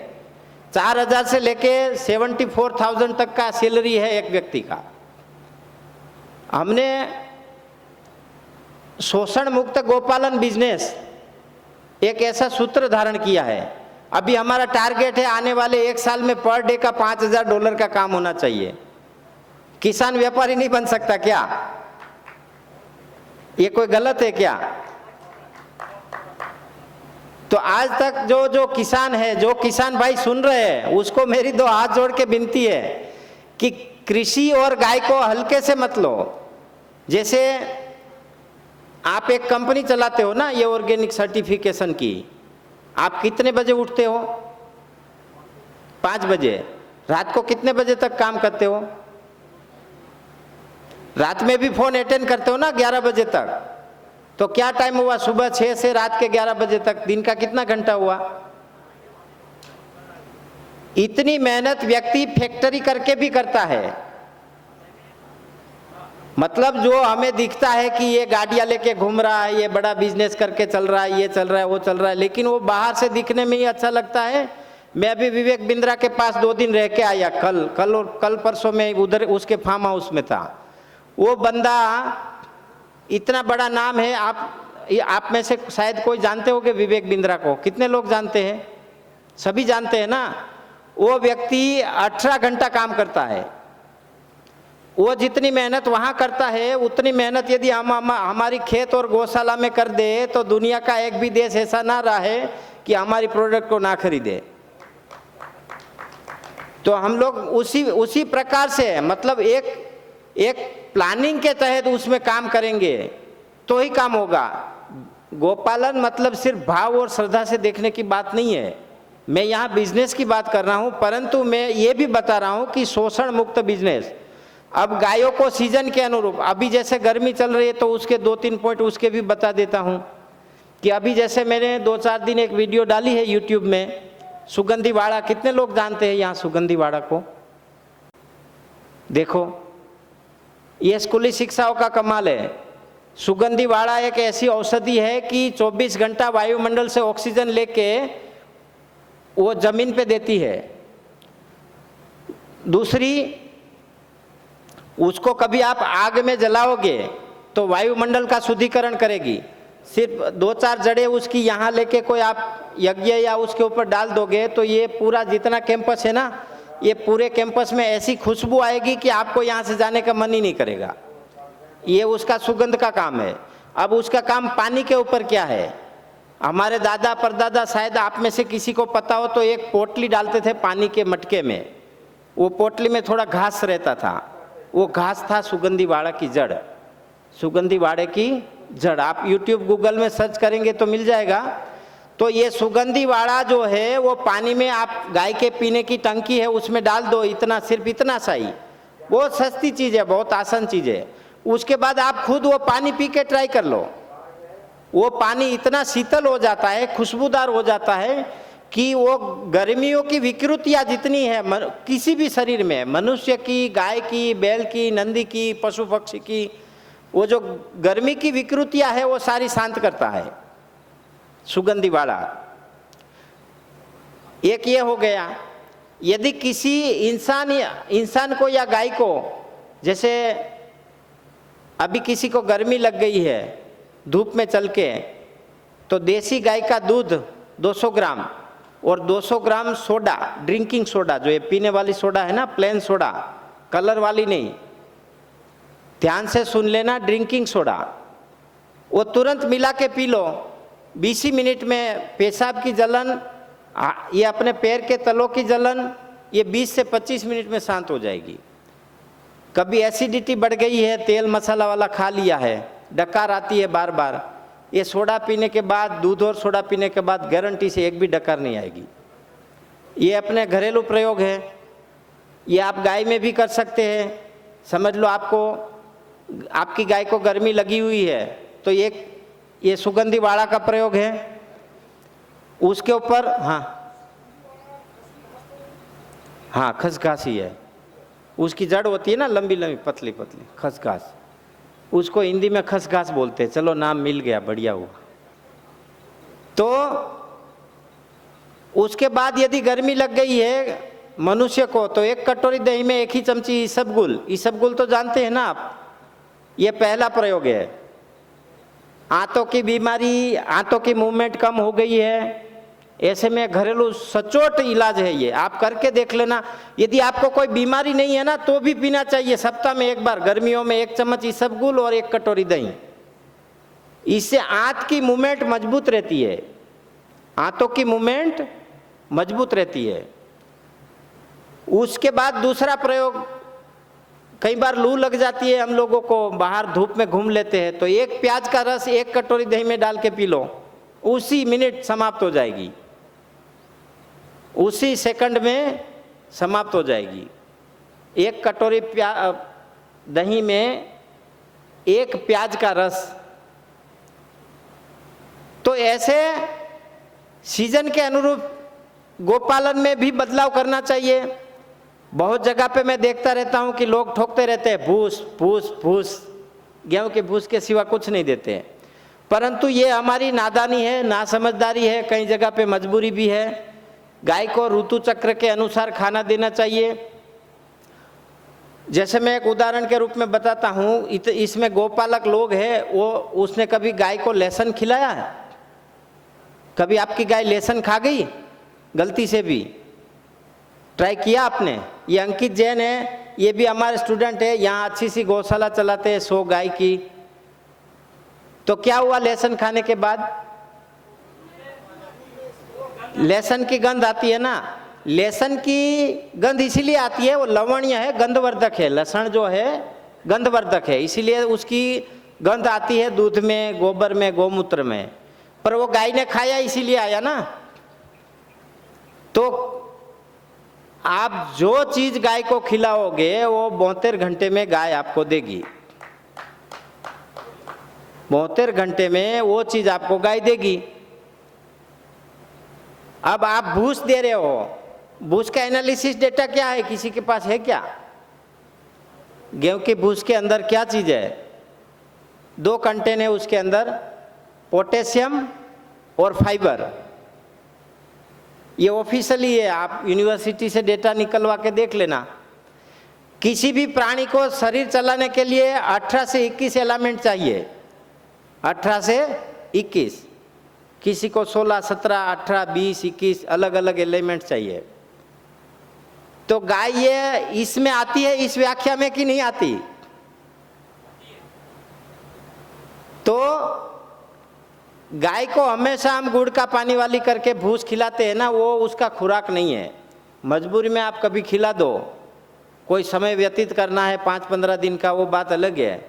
S1: 4,000 से लेके 74,000 तक का सैलरी है एक व्यक्ति का। हमने शोषण मुक्त गोपालन बिजनेस एक ऐसा सूत्र धारण किया है। अभी हमारा टारगेट है आने वाले 1 साल में पर डे का $5,000 का काम होना चाहिए। किसान व्यापारी नहीं बन सकता क्या? ये कोई गलत है क्या? तो आज तक जो किसान है, जो किसान भाई सुन रहे हैं, उसको मेरी 2 हाथ जोड़ के विनती है कि कृषि और गाय को हल्के से मत लो। जैसे आप एक कंपनी चलाते हो ना, ये ऑर्गेनिक सर्टिफिकेशन की, आप कितने बजे उठते हो? 5 बजे। रात को कितने बजे तक काम करते हो? रात में भी फोन अटेंड करते हो ना 11 बजे तक। तो क्या टाइम हुआ? सुबह 6 से रात के 11 बजे तक, दिन का कितना घंटा हुआ? इतनी मेहनत व्यक्ति फैक्ट्री करके भी करता है। मतलब जो हमें दिखता है कि ये गाड़ियां लेके घूम रहा है, ये बड़ा बिजनेस करके चल रहा है, ये चल रहा है, वो चल रहा है, लेकिन वो बाहर से दिखने में ही अच्छा लगता है। मैं अभी विवेक बिंद्रा के पास 2 दिन रह के आया, कल परसों में उधर उसके फार्म हाउस में था। वो बंदा इतना बड़ा नाम है, आप में से शायद कोई जानते होगे विवेक बिंद्रा को। कितने लोग जानते हैं? सभी जानते हैं ना। वो व्यक्ति 18 घंटा काम करता है। वो जितनी मेहनत वहाँ करता है उतनी मेहनत यदि हम हमारी खेत और गौशाला में कर दे तो दुनिया का एक भी देश ऐसा ना रहे कि हमारी प्रोडक्ट को ना खरीदे। तो हम लोग उसी प्रकार से, मतलब एक प्लानिंग के तहत उसमें काम करेंगे तो ही काम होगा। गोपालन मतलब सिर्फ भाव और श्रद्धा से देखने की बात नहीं है। मैं यहाँ बिजनेस की बात कर रहा हूँ, परंतु मैं ये भी बता रहा हूँ कि शोषण मुक्त बिजनेस। अब गायों को सीजन के अनुरूप, अभी जैसे गर्मी चल रही है तो उसके 2-3 पॉइंट उसके भी बता देता हूँ कि अभी जैसे मैंने 2-4 दिन एक वीडियो डाली है यूट्यूब में, सुगंधीवाड़ा। कितने लोग जानते हैं यहाँ सुगंधीवाड़ा को? देखो, ये स्कूली शिक्षाओं का कमाल है। सुगंधीवाड़ा एक ऐसी औषधि है कि 24 घंटा वायुमंडल से ऑक्सीजन लेके वो जमीन पे देती है। दूसरी, उसको कभी आप आग में जलाओगे तो वायुमंडल का शुद्धिकरण करेगी। सिर्फ 2-4 जड़ें उसकी यहाँ लेके कोई आप यज्ञ या उसके ऊपर डाल दोगे तो ये पूरा जितना कैंपस है ना, ये पूरे कैंपस में ऐसी खुशबू आएगी कि आपको यहाँ से जाने का मन ही नहीं करेगा। ये उसका सुगंध का काम है। अब उसका काम पानी के ऊपर क्या है? हमारे दादा परदादा, शायद आप में से किसी को पता हो, तो एक पोटली डालते थे पानी के मटके में। वो पोटली में थोड़ा घास रहता था, वो घास था सुगंधीवाड़ा की जड़। सुगंधीवाड़े की जड़ आप यूट्यूब गूगल में सर्च करेंगे तो मिल जाएगा। तो ये सुगंधीवाड़ा जो है वो पानी में, आप गाय के पीने की टंकी है उसमें डाल दो, इतना, सिर्फ इतना सा ही। बहुत सस्ती चीज़ है, बहुत आसान चीज़ है। उसके बाद आप खुद वो पानी पी के ट्राई कर लो। वो पानी इतना शीतल हो जाता है, खुशबूदार हो जाता है कि वो गर्मियों की विकृतियाँ जितनी है किसी भी शरीर में, मनुष्य की, गाय की, बैल की, नंदी की, पशु पक्षी की, वो जो गर्मी की विकृतियाँ है वो सारी शांत करता है सुगंधीवाड़ा। एक ये हो गया। यदि किसी इंसान को या गाय को, जैसे अभी किसी को गर्मी लग गई है धूप में चल के, तो देसी गाय का दूध 200 ग्राम और 200 ग्राम सोडा, ड्रिंकिंग सोडा, जो ये पीने वाली सोडा है ना, प्लेन सोडा, कलर वाली नहीं, ध्यान से सुन लेना, ड्रिंकिंग सोडा, वो तुरंत मिला के पी लो। 20 मिनट में पेशाब की जलन, ये अपने पैर के तलों की जलन, ये 20 से 25 मिनट में शांत हो जाएगी। कभी एसिडिटी बढ़ गई है, तेल मसाला वाला खा लिया है, डकार आती है बार बार, ये सोडा पीने के बाद, दूध और सोडा पीने के बाद गारंटी से एक भी डकार नहीं आएगी। ये अपने घरेलू प्रयोग है, ये आप गाय में भी कर सकते हैं। समझ लो आपकी गाय को गर्मी लगी हुई है, तो ये सुगंधी वाड़ा का प्रयोग है, उसके ऊपर हाँ खसखस ही है, उसकी जड़ होती है ना लंबी लंबी पतली पतली, खसखस, उसको हिंदी में खसखस बोलते हैं। चलो नाम मिल गया, बढ़िया हुआ। तो उसके बाद यदि गर्मी लग गई है मनुष्य को, तो 1 कटोरी दही में 1 ही चमची इसबगुल तो जानते हैं ना आप, ये पहला प्रयोग है। आंतों की बीमारी, आंतों की मूवमेंट कम हो गई है, ऐसे में घरेलू सचोट इलाज है ये, आप करके देख लेना। यदि आपको कोई बीमारी नहीं है ना, तो भी पीना चाहिए सप्ताह में 1 बार, गर्मियों में 1 चम्मच इसबगुल और 1 कटोरी दही। इससे आंत की मूवमेंट मजबूत रहती है, आंतों की मूवमेंट मजबूत रहती है। उसके बाद दूसरा प्रयोग, कई बार लू लग जाती है हम लोगों को, बाहर धूप में घूम लेते हैं, तो 1 प्याज का रस 1 कटोरी दही में डाल के पी लो, उसी मिनट समाप्त हो जाएगी, उसी सेकंड में समाप्त हो जाएगी। 1 कटोरी दही में 1 प्याज का रस। तो ऐसे सीजन के अनुरूप गोपालन में भी बदलाव करना चाहिए। बहुत जगह पे मैं देखता रहता हूं कि लोग ठोकते रहते हैं, भूस भूस भूस, गेहूं के भूस के सिवा कुछ नहीं देते हैं। परंतु ये हमारी नादानी है, नासमझदारी है, कई जगह पे मजबूरी भी है। गाय को ऋतु चक्र के अनुसार खाना देना चाहिए। जैसे मैं एक उदाहरण के रूप में बताता हूँ, इसमें गोपालक लोग हैं, उसने कभी गाय को लहसुन खिलाया है? कभी आपकी गाय लहसुन खा गई गलती से भी? ट्राई किया आपने? ये अंकित जैन है, ये भी हमारे स्टूडेंट है, यहाँ अच्छी सी गौशाला चलाते हैं 100 गाय की। तो क्या हुआ लहसुन खाने के बाद? लहसुन की गंध आती है ना, लहसुन की गंध इसीलिए आती है, वो लवणीय है, गंधवर्धक है। लहसुन जो है गंधवर्धक है, इसीलिए उसकी गंध आती है दूध में, गोबर में, गौमूत्र में। पर वो गाय ने खाया इसीलिए आया ना। तो आप जो चीज गाय को खिलाओगे वो 72 घंटे में गाय आपको देगी। 72 घंटे में वो चीज आपको गाय देगी। अब आप भूस दे रहे हो, भूस का एनालिसिस डेटा क्या है? किसी के पास है क्या? गेहूं के भूस के अंदर क्या चीज है? 2 कंटेंट है उसके अंदर, पोटेशियम और फाइबर। ये ऑफिशियली है, आप यूनिवर्सिटी से डेटा निकलवा के देख लेना। किसी भी प्राणी को शरीर चलाने के लिए 18 से 21 एलिमेंट चाहिए, 18 से 21। किसी को 16, 17, 18, 20, 21 अलग अलग एलिमेंट चाहिए। तो गाय ये इसमें आती है इस व्याख्या में कि नहीं आती? तो गाय को हमेशा हम गुड़ का पानी वाली करके भूस खिलाते हैं ना, वो उसका खुराक नहीं है। मजबूरी में आप कभी खिला दो, कोई समय व्यतीत करना है 5-15 दिन का, वो बात अलग है।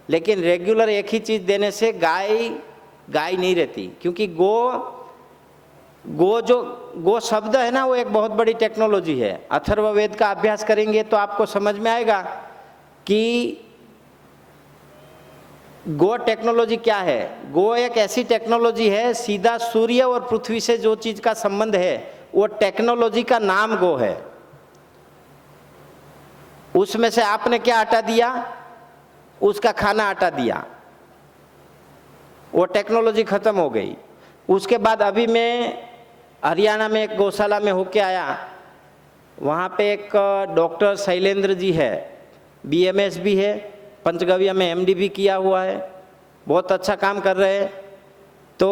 S1: लेकिन रेगुलर एक ही चीज देने से गाय नहीं रहती। क्योंकि गो शब्द है ना, वो एक बहुत बड़ी टेक्नोलॉजी है। अथर्ववेद का अभ्यास करेंगे तो आपको समझ में आएगा कि गो टेक्नोलॉजी क्या है। गो एक ऐसी टेक्नोलॉजी है, सीधा सूर्य और पृथ्वी से जो चीज का संबंध है वो टेक्नोलॉजी का नाम गो है। उसमें से आपने क्या हटा दिया? उसका खाना हटा दिया, वो टेक्नोलॉजी खत्म हो गई। उसके बाद अभी मैं हरियाणा में एक गौशाला में होके आया, वहाँ पे एक डॉक्टर शैलेंद्र जी है, BMS भी है, पंचगव्य में MD भी किया हुआ है, बहुत अच्छा काम कर रहे हैं। तो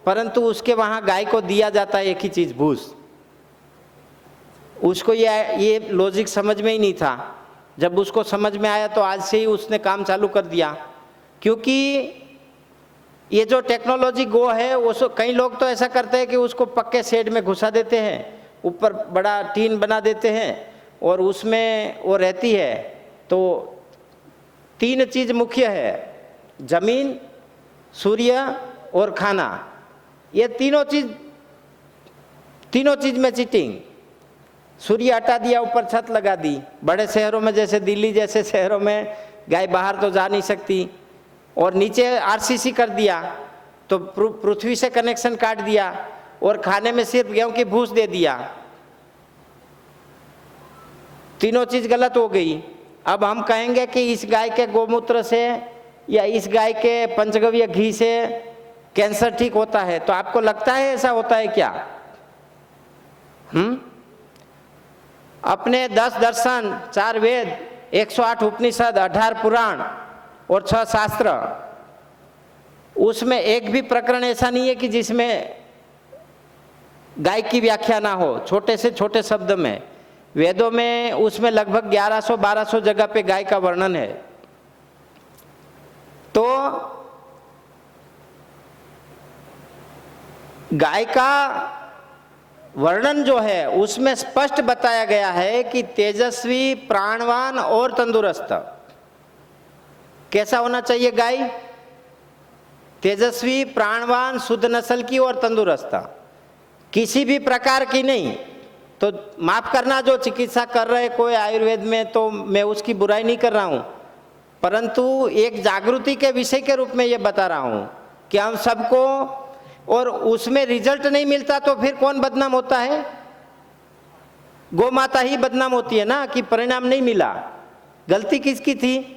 S1: परंतु उसके वहाँ गाय को दिया जाता है एक ही चीज़, भूस। उसको ये लॉजिक समझ में ही नहीं था। जब उसको समझ में आया तो आज से ही उसने काम चालू कर दिया। क्योंकि ये जो टेक्नोलॉजी गो है, वो कई लोग तो ऐसा करते हैं कि उसको पक्के शेड में घुसा देते हैं, ऊपर बड़ा टीन बना देते हैं और उसमें वो रहती है। तो 3 चीज़ मुख्य है, जमीन, सूर्य और खाना। ये तीनों चीज़ में चीटिंग। सूर्य हटा दिया, ऊपर छत लगा दी। बड़े शहरों में जैसे दिल्ली जैसे शहरों में गाय बाहर तो जा नहीं सकती, और नीचे आरसीसी कर दिया, तो पृथ्वी से कनेक्शन काट दिया और खाने में सिर्फ गेहूं की भूस दे दिया। तीनों चीज गलत हो गई। अब हम कहेंगे कि इस गाय के गोमूत्र से या इस गाय के पंचगव्य घी से कैंसर ठीक होता है, तो आपको लगता है ऐसा होता है क्या? अपने 10 दर्शन, 4 वेद, 108 उपनिषद, 18 पुराण और 6 शास्त्र, उसमें एक भी प्रकरण ऐसा नहीं है कि जिसमें गाय की व्याख्या ना हो, छोटे से छोटे शब्द में। वेदों में उसमें लगभग 1100-1200 जगह पे गाय का वर्णन है। तो गाय का वर्णन जो है उसमें स्पष्ट बताया गया है कि तेजस्वी, प्राणवान और तंदुरुस्त। कैसा होना चाहिए गाय? तेजस्वी, प्राणवान, शुद्ध नस्ल की और तंदुरुस्त, किसी भी प्रकार की नहीं। तो माफ करना, जो चिकित्सा कर रहे कोई आयुर्वेद में, तो मैं उसकी बुराई नहीं कर रहा हूँ, परंतु एक जागृति के विषय के रूप में ये बता रहा हूँ कि हम सबको, और उसमें रिजल्ट नहीं मिलता तो फिर कौन बदनाम होता है? गौ माता ही बदनाम होती है ना, कि परिणाम नहीं मिला। गलती किसकी थी?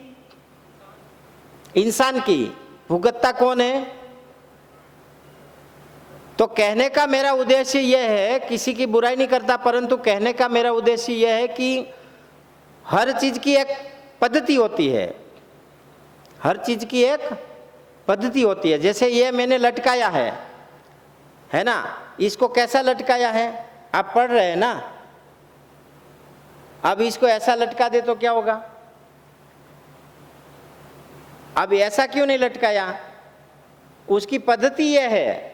S1: इंसान की। भुगतता कौन है? तो कहने का मेरा उद्देश्य यह है, किसी की बुराई नहीं करता, परंतु कहने का मेरा उद्देश्य यह है कि हर चीज की एक पद्धति होती है। हर चीज की एक पद्धति होती है। जैसे ये मैंने लटकाया है ना, इसको कैसा लटकाया है? आप पढ़ रहे हैं ना। अब इसको ऐसा लटका दे तो क्या होगा? अब ऐसा क्यों नहीं लटकाया? उसकी पद्धति यह है,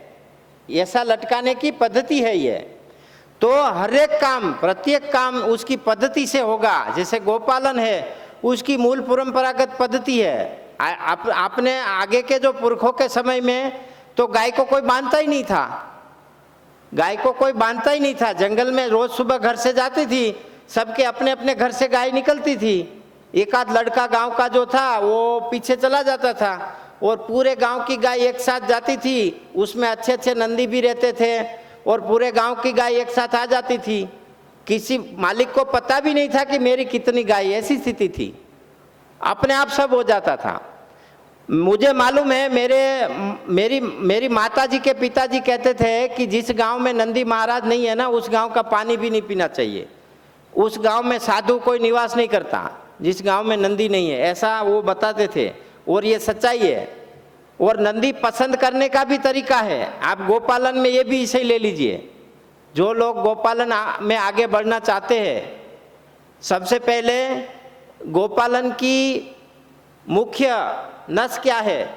S1: ऐसा लटकाने की पद्धति है ये। तो हर एक काम, प्रत्येक काम उसकी पद्धति से होगा। जैसे गोपालन है, उसकी मूल परंपरागत पद्धति है। आपने आगे के जो पुरखों के समय में तो गाय को कोई बांधता ही नहीं था। गाय को कोई बांधता ही नहीं था। जंगल में रोज सुबह घर से जाती थी, सबके अपने अपने घर से गाय निकलती थी। एक आध लड़का गांव का जो था वो पीछे चला जाता था और पूरे गांव की गाय एक साथ जाती थी। उसमें अच्छे अच्छे नंदी भी रहते थे और पूरे गांव की गाय एक साथ आ जाती थी। किसी मालिक को पता भी नहीं था कि मेरी कितनी गाय, ऐसी स्थिति थी। अपने आप सब हो जाता था। मुझे मालूम है, मेरी माताजी के पिताजी कहते थे कि जिस गांव में नंदी महाराज नहीं है ना, उस गांव का पानी भी नहीं पीना चाहिए। उस गांव में साधु कोई निवास नहीं करता जिस गांव में नंदी नहीं है, ऐसा वो बताते थे। और ये सच्चाई है। और नंदी पसंद करने का भी तरीका है। आप गोपालन में ये भी इसे ले लीजिए। जो लोग गोपालन में आगे बढ़ना चाहते हैं, सबसे पहले गोपालन की मुख्य नस क्या है?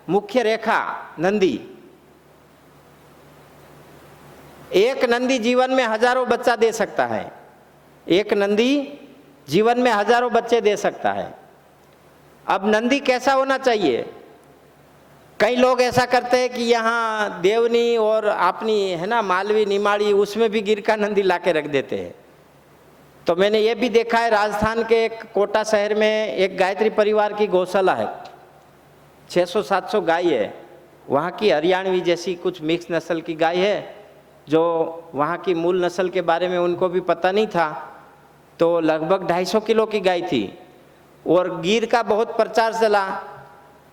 S1: मुख्य रेखा नंदी। एक नंदी जीवन में हजारों बच्चा दे सकता है। एक नंदी जीवन में हजारों बच्चे दे सकता है। अब नंदी कैसा होना चाहिए? कई लोग ऐसा करते हैं कि यहाँ देवनी और अपनी है ना मालवी निमाड़ी, उसमें भी गिर का नंदी ला के रख देते हैं। तो मैंने ये भी देखा है, राजस्थान के एक कोटा शहर में एक गायत्री परिवार की गौशाला है। 600-700 गाय है। वहाँ की हरियाणवी जैसी कुछ मिक्स नस्ल की गाय है, जो वहाँ की मूल नस्ल के बारे में उनको भी पता नहीं था। तो लगभग 250 किलो की गाय थी और गिर का बहुत प्रचार चला।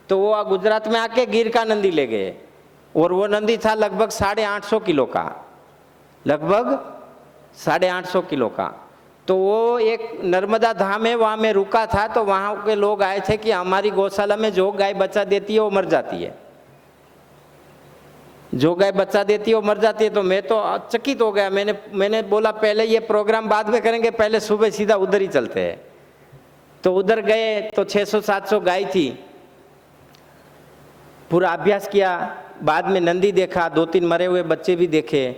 S1: तो वो गुजरात में आके गिर का नंदी ले गए और वो नंदी था लगभग 850 किलो का, लगभग 850 किलो का। तो वो एक नर्मदा धाम है, वहाँ में रुका था। तो वहाँ के लोग आए थे कि हमारी गौशाला में जो गाय बच्चा देती है वो मर जाती है। जो गाय बच्चा देती है वो मर जाती है। तो मैं तो चकित हो गया। मैंने बोला पहले ये प्रोग्राम बाद में करेंगे, पहले सुबह सीधा उधर ही चलते हैं। तो उधर गए तो 600-700 गाय थी। पूरा अभ्यास किया। बाद में नंदी देखा, 2-3 मरे हुए बच्चे भी देखे।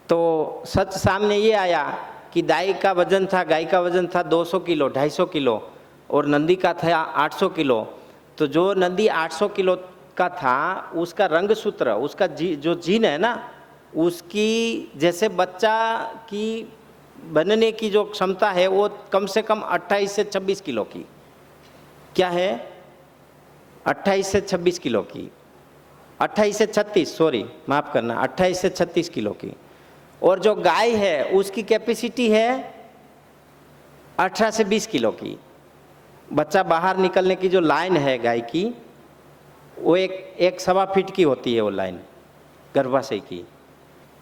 S1: तो सच सामने ये आया कि गाय का वजन था 200 किलो 250 किलो और नंदी का था 800 किलो। तो जो नंदी 800 किलो का था उसका रंग सूत्र, उसका जो जीन है ना, उसकी जैसे बच्चा की बनने की जो क्षमता है वो कम से कम 28 से 26 किलो की, क्या है 28 से 26 किलो की, 28 से 36, सॉरी माफ़ करना, 28 से 36 किलो की। और जो गाय है उसकी कैपेसिटी है 18 से 20 किलो की। बच्चा बाहर निकलने की जो लाइन है गाय की वो एक 1.25 फीट की होती है वो लाइन गर्भाशय की,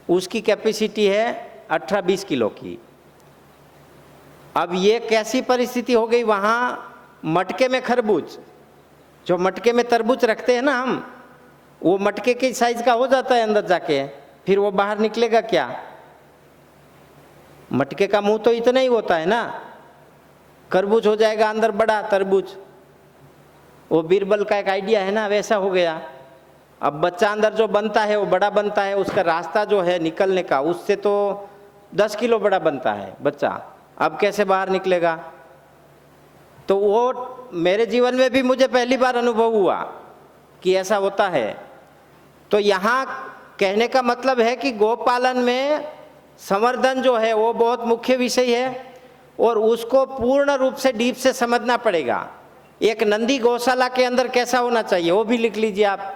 S1: उसकी कैपेसिटी है 18-20 किलो की। अब ये कैसी परिस्थिति हो गई, वहाँ मटके में खरबूज, जो मटके में तरबूज रखते हैं ना हम, वो मटके के साइज का हो जाता है अंदर जाके, फिर वो बाहर निकलेगा क्या? मटके का मुंह तो इतना ही होता है ना, खरबूज हो जाएगा अंदर बड़ा तरबूज। वो बीरबल का एक आइडिया है ना, वैसा हो गया। अब बच्चा अंदर जो बनता है वो बड़ा बनता है, उसका रास्ता जो है निकलने का उससे तो 10 किलो बड़ा बनता है बच्चा, अब कैसे बाहर निकलेगा? तो वो मेरे जीवन में भी मुझे पहली बार अनुभव हुआ कि ऐसा होता है। तो यहाँ कहने का मतलब है कि गोपालन में संवर्धन जो है वो बहुत मुख्य विषय है और उसको पूर्ण रूप से डीप से समझना पड़ेगा। एक नंदी गौशाला के अंदर कैसा होना चाहिए वो भी लिख लीजिए आप।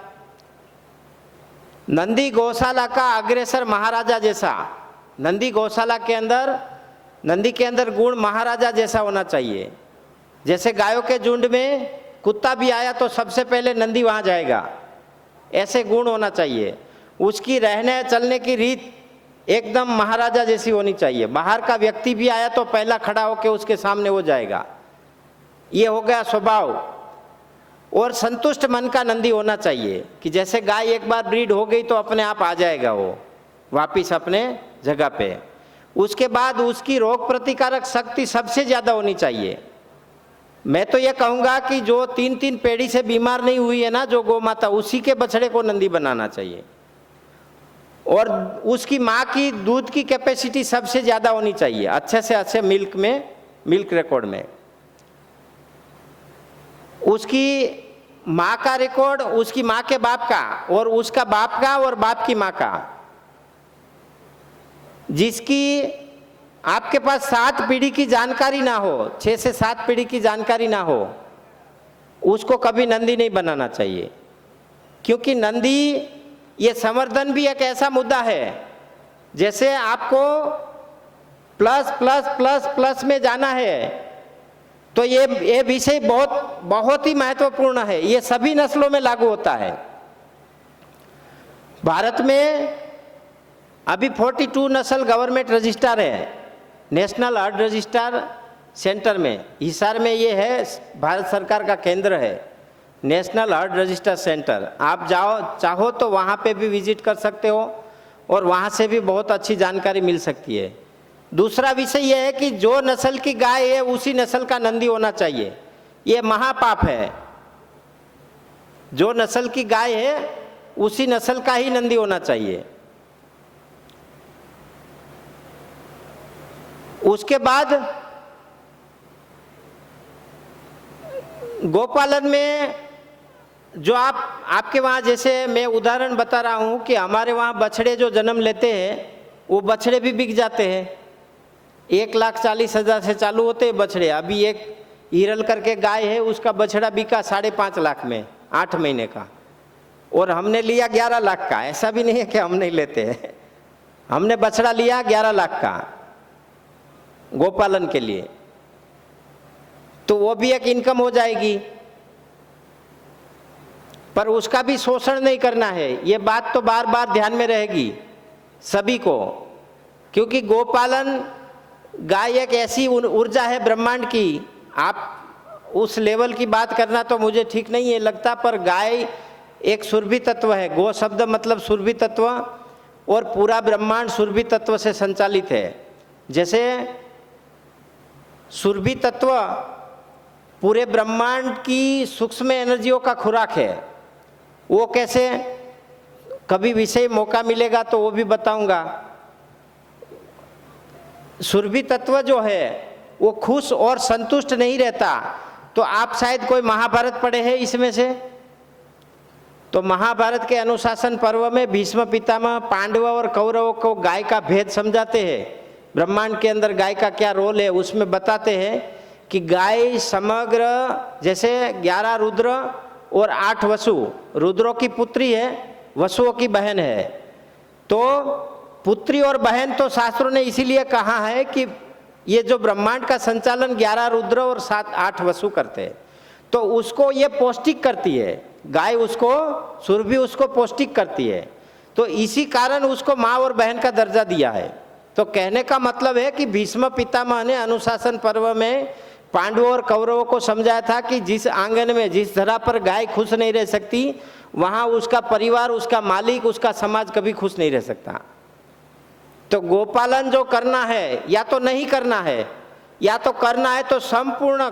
S1: नंदी गौशाला का अग्रेसर महाराजा जैसा, नंदी गौशाला के अंदर, नंदी के अंदर गुण महाराजा जैसा होना चाहिए। जैसे गायों के झुंड में कुत्ता भी आया तो सबसे पहले नंदी वहाँ जाएगा, ऐसे गुण होना चाहिए। उसकी रहने चलने की रीत एकदम महाराजा जैसी होनी चाहिए। बाहर का व्यक्ति भी आया तो पहला खड़ा होकर उसके सामने वो जाएगा, ये हो गया स्वभाव। और संतुष्ट मन का नंदी होना चाहिए कि जैसे गाय एक बार ब्रीड हो गई तो अपने आप आ जाएगा वो वापिस अपने जगह पे। उसके बाद उसकी रोग प्रतिकारक शक्ति सबसे ज़्यादा होनी चाहिए। मैं तो ये कहूँगा कि जो 3-3 पीढ़ी से बीमार नहीं हुई है ना जो गौ माता, उसी के बछड़े को नंदी बनाना चाहिए। और उसकी माँ की दूध की कैपेसिटी सबसे ज़्यादा होनी चाहिए, अच्छे से अच्छे मिल्क में, मिल्क रिकॉर्ड में। उसकी माँ का रिकॉर्ड, उसकी माँ के बाप का और उसका बाप का और बाप की माँ का, जिसकी आपके पास 7 पीढ़ी की जानकारी ना हो, 6 से 7 पीढ़ी की जानकारी ना हो, उसको कभी नंदी नहीं बनाना चाहिए। क्योंकि नंदी, ये संवर्धन भी एक ऐसा मुद्दा है, जैसे आपको प्लस प्लस प्लस प्लस में जाना है तो ये विषय बहुत ही महत्वपूर्ण है। ये सभी नस्लों में लागू होता है। भारत में अभी 42 नस्ल गवर्नमेंट रजिस्टर है, नेशनल हर्ड रजिस्टर सेंटर में, हिसार में ये है, भारत सरकार का केंद्र है नेशनल हर्ड रजिस्टर सेंटर। आप चाहो तो वहाँ पे भी विजिट कर सकते हो और वहाँ से भी बहुत अच्छी जानकारी मिल सकती है। दूसरा विषय यह है कि जो नस्ल की गाय है उसी नस्ल का नंदी होना चाहिए, ये महापाप है। जो नस्ल की गाय है उसी नस्ल का ही नंदी होना चाहिए। उसके बाद गोपालन में जो आपके वहाँ, जैसे मैं उदाहरण बता रहा हूँ कि हमारे वहाँ बछड़े जो जन्म लेते हैं वो बछड़े भी बिक जाते हैं। 1,40,000 से चालू होते हैं बछड़े। अभी एक हीरल करके गाय है, उसका बछड़ा बिका 5.5 लाख में 8 महीने का, और हमने लिया 11 लाख का। ऐसा भी नहीं है कि हम नहीं लेते हैं, हमने बछड़ा लिया 11 लाख का गोपालन के लिए, तो वो भी एक इनकम हो जाएगी। पर उसका भी शोषण नहीं करना है, ये बात तो बार बार ध्यान में रहेगी सभी को। क्योंकि गोपालन, गाय एक ऐसी ऊर्जा है ब्रह्मांड की, आप उस लेवल की बात करना तो मुझे ठीक नहीं है लगता, पर गाय एक सुरभि तत्व है। गो शब्द मतलब सुरभि तत्व, और पूरा ब्रह्मांड सुरभि तत्व से संचालित है। जैसे सुरभि तत्व पूरे ब्रह्मांड की सूक्ष्म एनर्जियों का खुराक है। वो कैसे, कभी विषय मौका मिलेगा तो वो भी बताऊंगा। सुरभि तत्व जो है वो खुश और संतुष्ट नहीं रहता। तो आप शायद कोई महाभारत पढ़े हैं इसमें से, तो महाभारत के अनुशासन पर्व में भीष्म पितामह पांडवों और कौरवों को गाय का भेद समझाते हैं। ब्रह्मांड के अंदर गाय का क्या रोल है उसमें बताते हैं कि गाय समग्र, जैसे 11 रुद्र और 8 वसु, रुद्रों की पुत्री है, वसुओं की बहन है। तो पुत्री और बहन तो शास्त्रों ने इसीलिए कहा है कि ये जो ब्रह्मांड का संचालन 11 रुद्र और 7-8 वसु करते हैं, तो उसको ये पौष्टिक करती है गाय, उसको सुरभि उसको पौष्टिक करती है। तो इसी कारण उसको माँ और बहन का दर्जा दिया है। तो कहने का मतलब है कि भीष्म पितामह ने अनुशासन पर्व में पांडवों और कौरवों को समझाया था कि जिस आंगन में, जिस धरा पर गाय खुश नहीं रह सकती, वहाँ उसका परिवार, उसका मालिक, उसका समाज कभी खुश नहीं रह सकता। तो गोपालन जो करना है, या तो नहीं करना है, या तो करना है तो संपूर्ण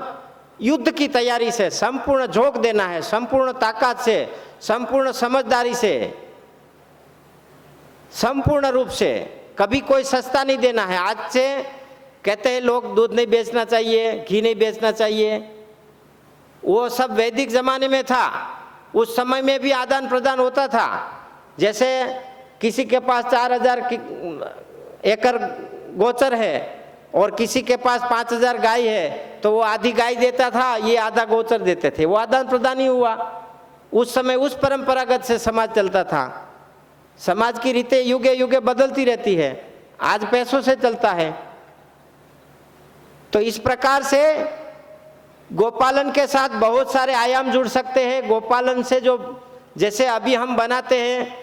S1: युद्ध की तैयारी से, संपूर्ण झोंक देना है, संपूर्ण ताकत से, संपूर्ण समझदारी से, संपूर्ण रूप से, कभी कोई सस्ता नहीं देना है। आज से कहते हैं लोग दूध नहीं बेचना चाहिए, घी नहीं बेचना चाहिए, वो सब वैदिक जमाने में था। उस समय में भी आदान प्रदान होता था। जैसे किसी के पास 4000 एकड़ गोचर है और किसी के पास 5000 गाय है, तो वो आधी गाय देता था, ये आधा गोचर देते थे, वो आदान प्रदान ही हुआ। उस समय उस परंपरागत से समाज चलता था। समाज की रीतें युगे युगे बदलती रहती है, आज पैसों से चलता है। तो इस प्रकार से गोपालन के साथ बहुत सारे आयाम जुड़ सकते हैं। गोपालन से जो, जैसे अभी हम बनाते हैं,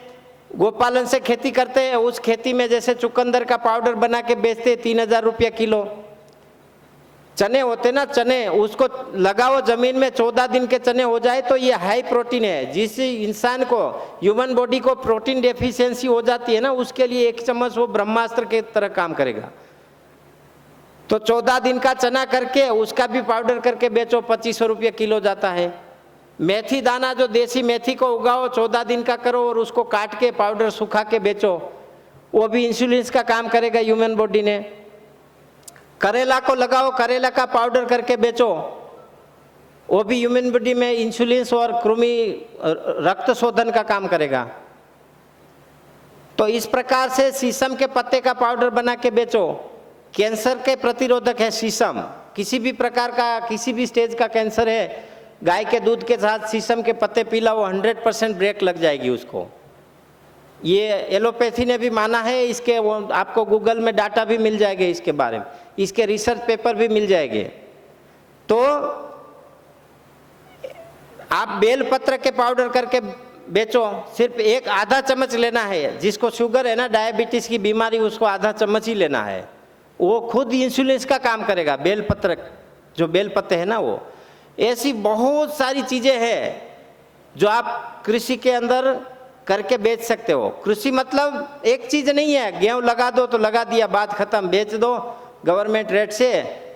S1: गोपालन से खेती करते हैं, उस खेती में जैसे चुकंदर का पाउडर बना के बेचते हैं 3000 रुपया किलो। चने होते ना, चने, उसको लगाओ जमीन में, 14 दिन के चने हो जाए तो ये हाई प्रोटीन है। जिस इंसान को, ह्यूमन बॉडी को प्रोटीन डेफिशिएंसी हो जाती है ना, उसके लिए 1 चम्मच वो ब्रह्मास्त्र के तरह काम करेगा। तो 14 दिन का चना करके उसका भी पाउडर करके बेचो, 2500 रुपये किलो जाता है। मेथी दाना, जो देसी मेथी को उगाओ, 14 दिन का करो और उसको काट के पाउडर सुखा के बेचो, वो भी इंसुलिन का काम करेगा ह्यूमन बॉडी ने। करेला को लगाओ, करेला का पाउडर करके बेचो, वो भी ह्यूमन बॉडी में इंसुलिन और कृमि रक्त शोधन का काम करेगा। तो इस प्रकार से शीशम के पत्ते का पाउडर बना के बेचो, कैंसर के प्रतिरोधक है शीशम। किसी भी प्रकार का, किसी भी स्टेज का कैंसर है, गाय के दूध के साथ शीशम के पत्ते पिलाओ, 100% ब्रेक लग जाएगी उसको। ये एलोपैथी ने भी माना है, इसके वो आपको गूगल में डाटा भी मिल जाएंगे इसके बारे में, इसके रिसर्च पेपर भी मिल जाएंगे। तो आप बेलपत्र के पाउडर करके बेचो, सिर्फ एक आधा चम्मच लेना है। जिसको शुगर है ना, डायबिटीज की बीमारी, उसको आधा चम्मच ही लेना है, वो खुद इंसुलिन का काम करेगा। बेलपत्र, जो बेलपत्ते है ना, वो ऐसी बहुत सारी चीजें हैं जो आप कृषि के अंदर करके बेच सकते हो। कृषि मतलब एक चीज नहीं है, गेहूं लगा दो तो लगा दिया, बात खत्म, बेच दो गवर्नमेंट रेट से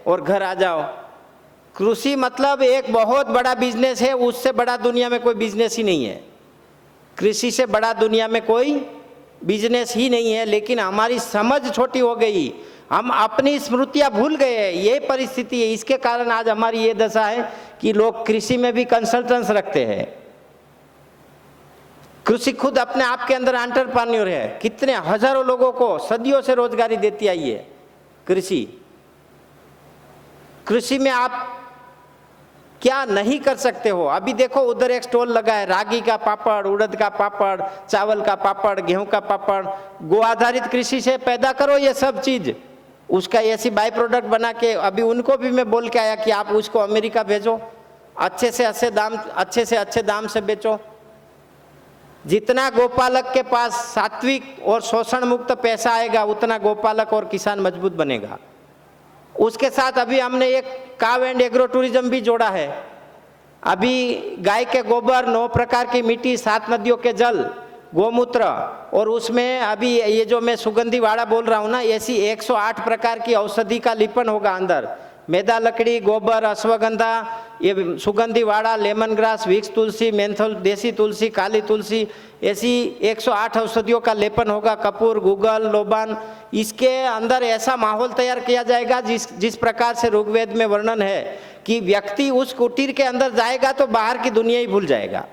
S1: और घर आ जाओ। कृषि मतलब एक बहुत बड़ा बिजनेस है, उससे बड़ा दुनिया में कोई बिजनेस ही नहीं है। कृषि से बड़ा दुनिया में कोई बिजनेस ही नहीं है। लेकिन हमारी समझ छोटी हो गई, हम अपनी स्मृतियां भूल गए, ये परिस्थिति है। इसके कारण आज हमारी ये दशा है कि लोग कृषि में भी कंसल्टेंट्स रखते हैं। कृषि खुद अपने आप के अंदर एंटरप्रेन्योर है। कितने हजारों लोगों को सदियों से रोजगारी देती आई है कृषि। कृषि में आप क्या नहीं कर सकते हो। अभी देखो उधर एक स्टॉल लगा है, रागी का पापड़, उड़द का पापड़, चावल का पापड़, गेहूं का पापड़। गो आधारित कृषि से पैदा करो ये सब चीज, उसका ऐसी बाई प्रोडक्ट बना के। अभी उनको भी मैं बोल के आया कि आप उसको अमेरिका भेजो, अच्छे से अच्छे दाम से बेचो। जितना गोपालक के पास सात्विक और शोषण मुक्त पैसा आएगा, उतना गोपालक और किसान मजबूत बनेगा। उसके साथ अभी हमने एक काव एंड एग्रो टूरिज्म भी जोड़ा है। अभी गाय के गोबर, 9 प्रकार की मिट्टी, 7 नदियों के जल, गोमूत्र, और उसमें अभी ये जो मैं सुगंधी वाड़ा बोल रहा हूँ ना, ऐसी 108 प्रकार की औषधि का लिपन होगा अंदर। मैदा लकड़ी, गोबर, अश्वगंधा, ये सुगंधी वाड़ा, लेमन ग्रास, विक्स तुलसी, मेंथोल, देसी तुलसी, काली तुलसी, ऐसी 108 औषधियों का लेपन होगा। कपूर, गूगल, लोबान, इसके अंदर ऐसा माहौल तैयार किया जाएगा जिस प्रकार से ऋग्वेद में वर्णन है कि व्यक्ति उस कुटीर के अंदर जाएगा तो बाहर की दुनिया ही भूल जाएगा।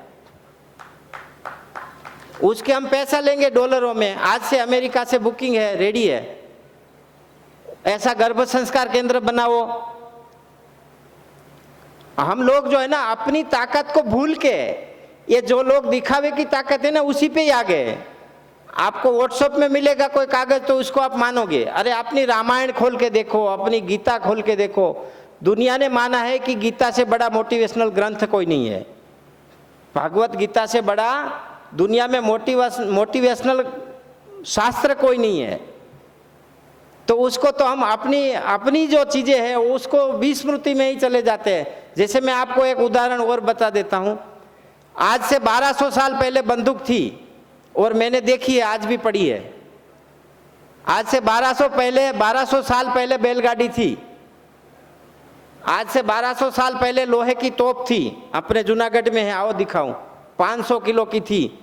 S1: उसके हम पैसा लेंगे डॉलरों में। आज से अमेरिका से बुकिंग है, रेडी है। ऐसा गर्भ संस्कार केंद्र बनाओ। हम लोग जो है ना अपनी ताकत को भूल के, ये जो लोग दिखावे की ताकत है ना उसी पे ही आ गए। आपको व्हाट्सएप में मिलेगा कोई कागज तो उसको आप मानोगे। अरे अपनी रामायण खोल के देखो, अपनी गीता खोल के देखो। दुनिया ने माना है कि गीता से बड़ा मोटिवेशनल ग्रंथ कोई नहीं है। भागवत गीता से बड़ा दुनिया में मोटिवेशनल शास्त्र कोई नहीं है। तो उसको तो हम अपनी जो चीजें हैं उसको विस्मृति में ही चले जाते हैं। जैसे मैं आपको एक उदाहरण और बता देता हूं। आज से 1200 साल पहले बंदूक थी और मैंने देखी है, आज भी पड़ी है। आज से 1200 साल पहले बैलगाड़ी थी। आज से 1200 साल पहले लोहे की तोप थी, अपने जूनागढ़ में है, आओ दिखाऊं। 500 किलो की थी।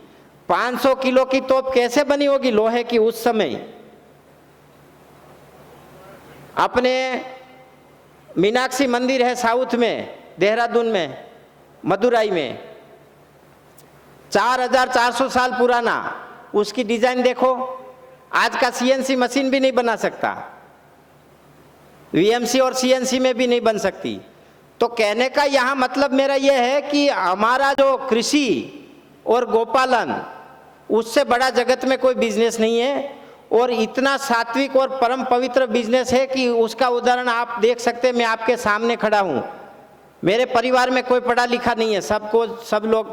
S1: 500 किलो की तोप कैसे बनी होगी लोहे की उस समय? अपने मीनाक्षी मंदिर है साउथ में, देहरादून में, मदुराई में, 4400 साल पुराना। उसकी डिजाइन देखो। आज का सीएनसी मशीन भी नहीं बना सकता, वीएमसी और सीएनसी में भी नहीं बन सकती। तो कहने का यहाँ मतलब मेरा यह है कि हमारा जो कृषि और गोपालन, उससे बड़ा जगत में कोई बिजनेस नहीं है। और इतना सात्विक और परम पवित्र बिजनेस है कि उसका उदाहरण आप देख सकते हैं। मैं आपके सामने खड़ा हूँ। मेरे परिवार में कोई पढ़ा लिखा नहीं है। सब लोग,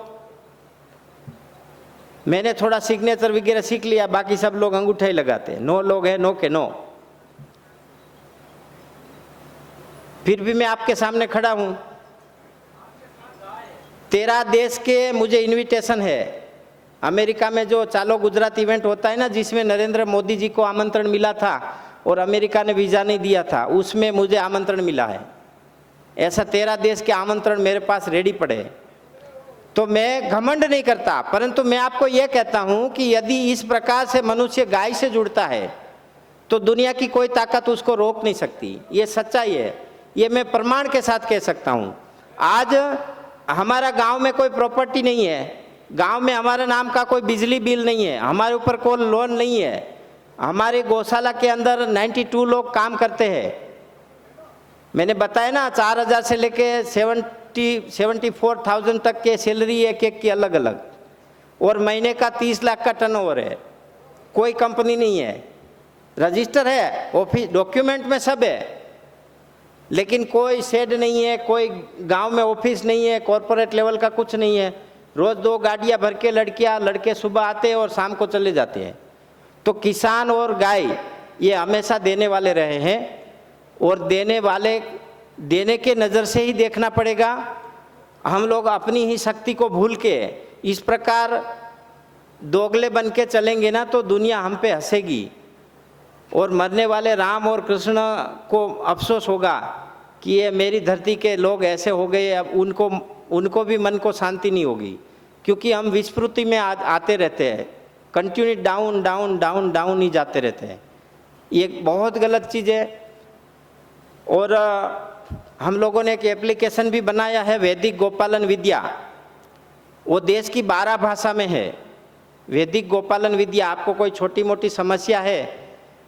S1: मैंने थोड़ा सिग्नेचर वगैरह सीख लिया, बाकी सब लोग अंगूठा ही लगाते हैं। 9 लोग हैं, 9 के 9। फिर भी मैं आपके सामने खड़ा हूँ। 13 देश के मुझे इनविटेशन है। अमेरिका में जो चालो गुजरात इवेंट होता है ना, जिसमें नरेंद्र मोदी जी को आमंत्रण मिला था और अमेरिका ने वीज़ा नहीं दिया था, उसमें मुझे आमंत्रण मिला है। ऐसा 13 देश के आमंत्रण मेरे पास रेडी पड़े। तो मैं घमंड नहीं करता, परंतु मैं आपको यह कहता हूं कि यदि इस प्रकार से मनुष्य गाय से जुड़ता है तो दुनिया की कोई ताकत उसको रोक नहीं सकती। ये सच्चाई है, ये मैं प्रमाण के साथ कह सकता हूं। आज हमारा गांव में कोई प्रॉपर्टी नहीं है, गांव में हमारे नाम का कोई बिजली बिल नहीं है, हमारे ऊपर कोई लोन नहीं है। हमारे गौशाला के अंदर 92 लोग काम करते हैं। मैंने बताया ना, 4000 से लेके 74,000 तक के सैलरी एक की अलग अलग, और महीने का 30 लाख का टर्नओवर है। कोई कंपनी नहीं है, रजिस्टर है, ऑफिस डॉक्यूमेंट में सब है, लेकिन कोई शेड नहीं है, कोई गांव में ऑफिस नहीं है, कॉरपोरेट लेवल का कुछ नहीं है। रोज 2 गाड़ियां भर के लड़के सुबह आते हैं और शाम को चले जाते हैं। तो किसान और गाय ये हमेशा देने वाले रहे हैं, और देने के नज़र से ही देखना पड़ेगा। हम लोग अपनी ही शक्ति को भूल के इस प्रकार दोगले बन के चलेंगे ना तो दुनिया हम पे हंसेगी, और मरने वाले राम और कृष्ण को अफसोस होगा कि ये मेरी धरती के लोग ऐसे हो गए। अब उनको भी मन को शांति नहीं होगी, क्योंकि हम विस्मृति में आते रहते हैं, continue down down down down ही जाते रहते हैं। ये बहुत गलत चीज़ है। और हम लोगों ने एक एप्लीकेशन भी बनाया है, वैदिक गोपालन विद्या। वो देश की 12 भाषा में है। वैदिक गोपालन विद्या, आपको कोई छोटी मोटी समस्या है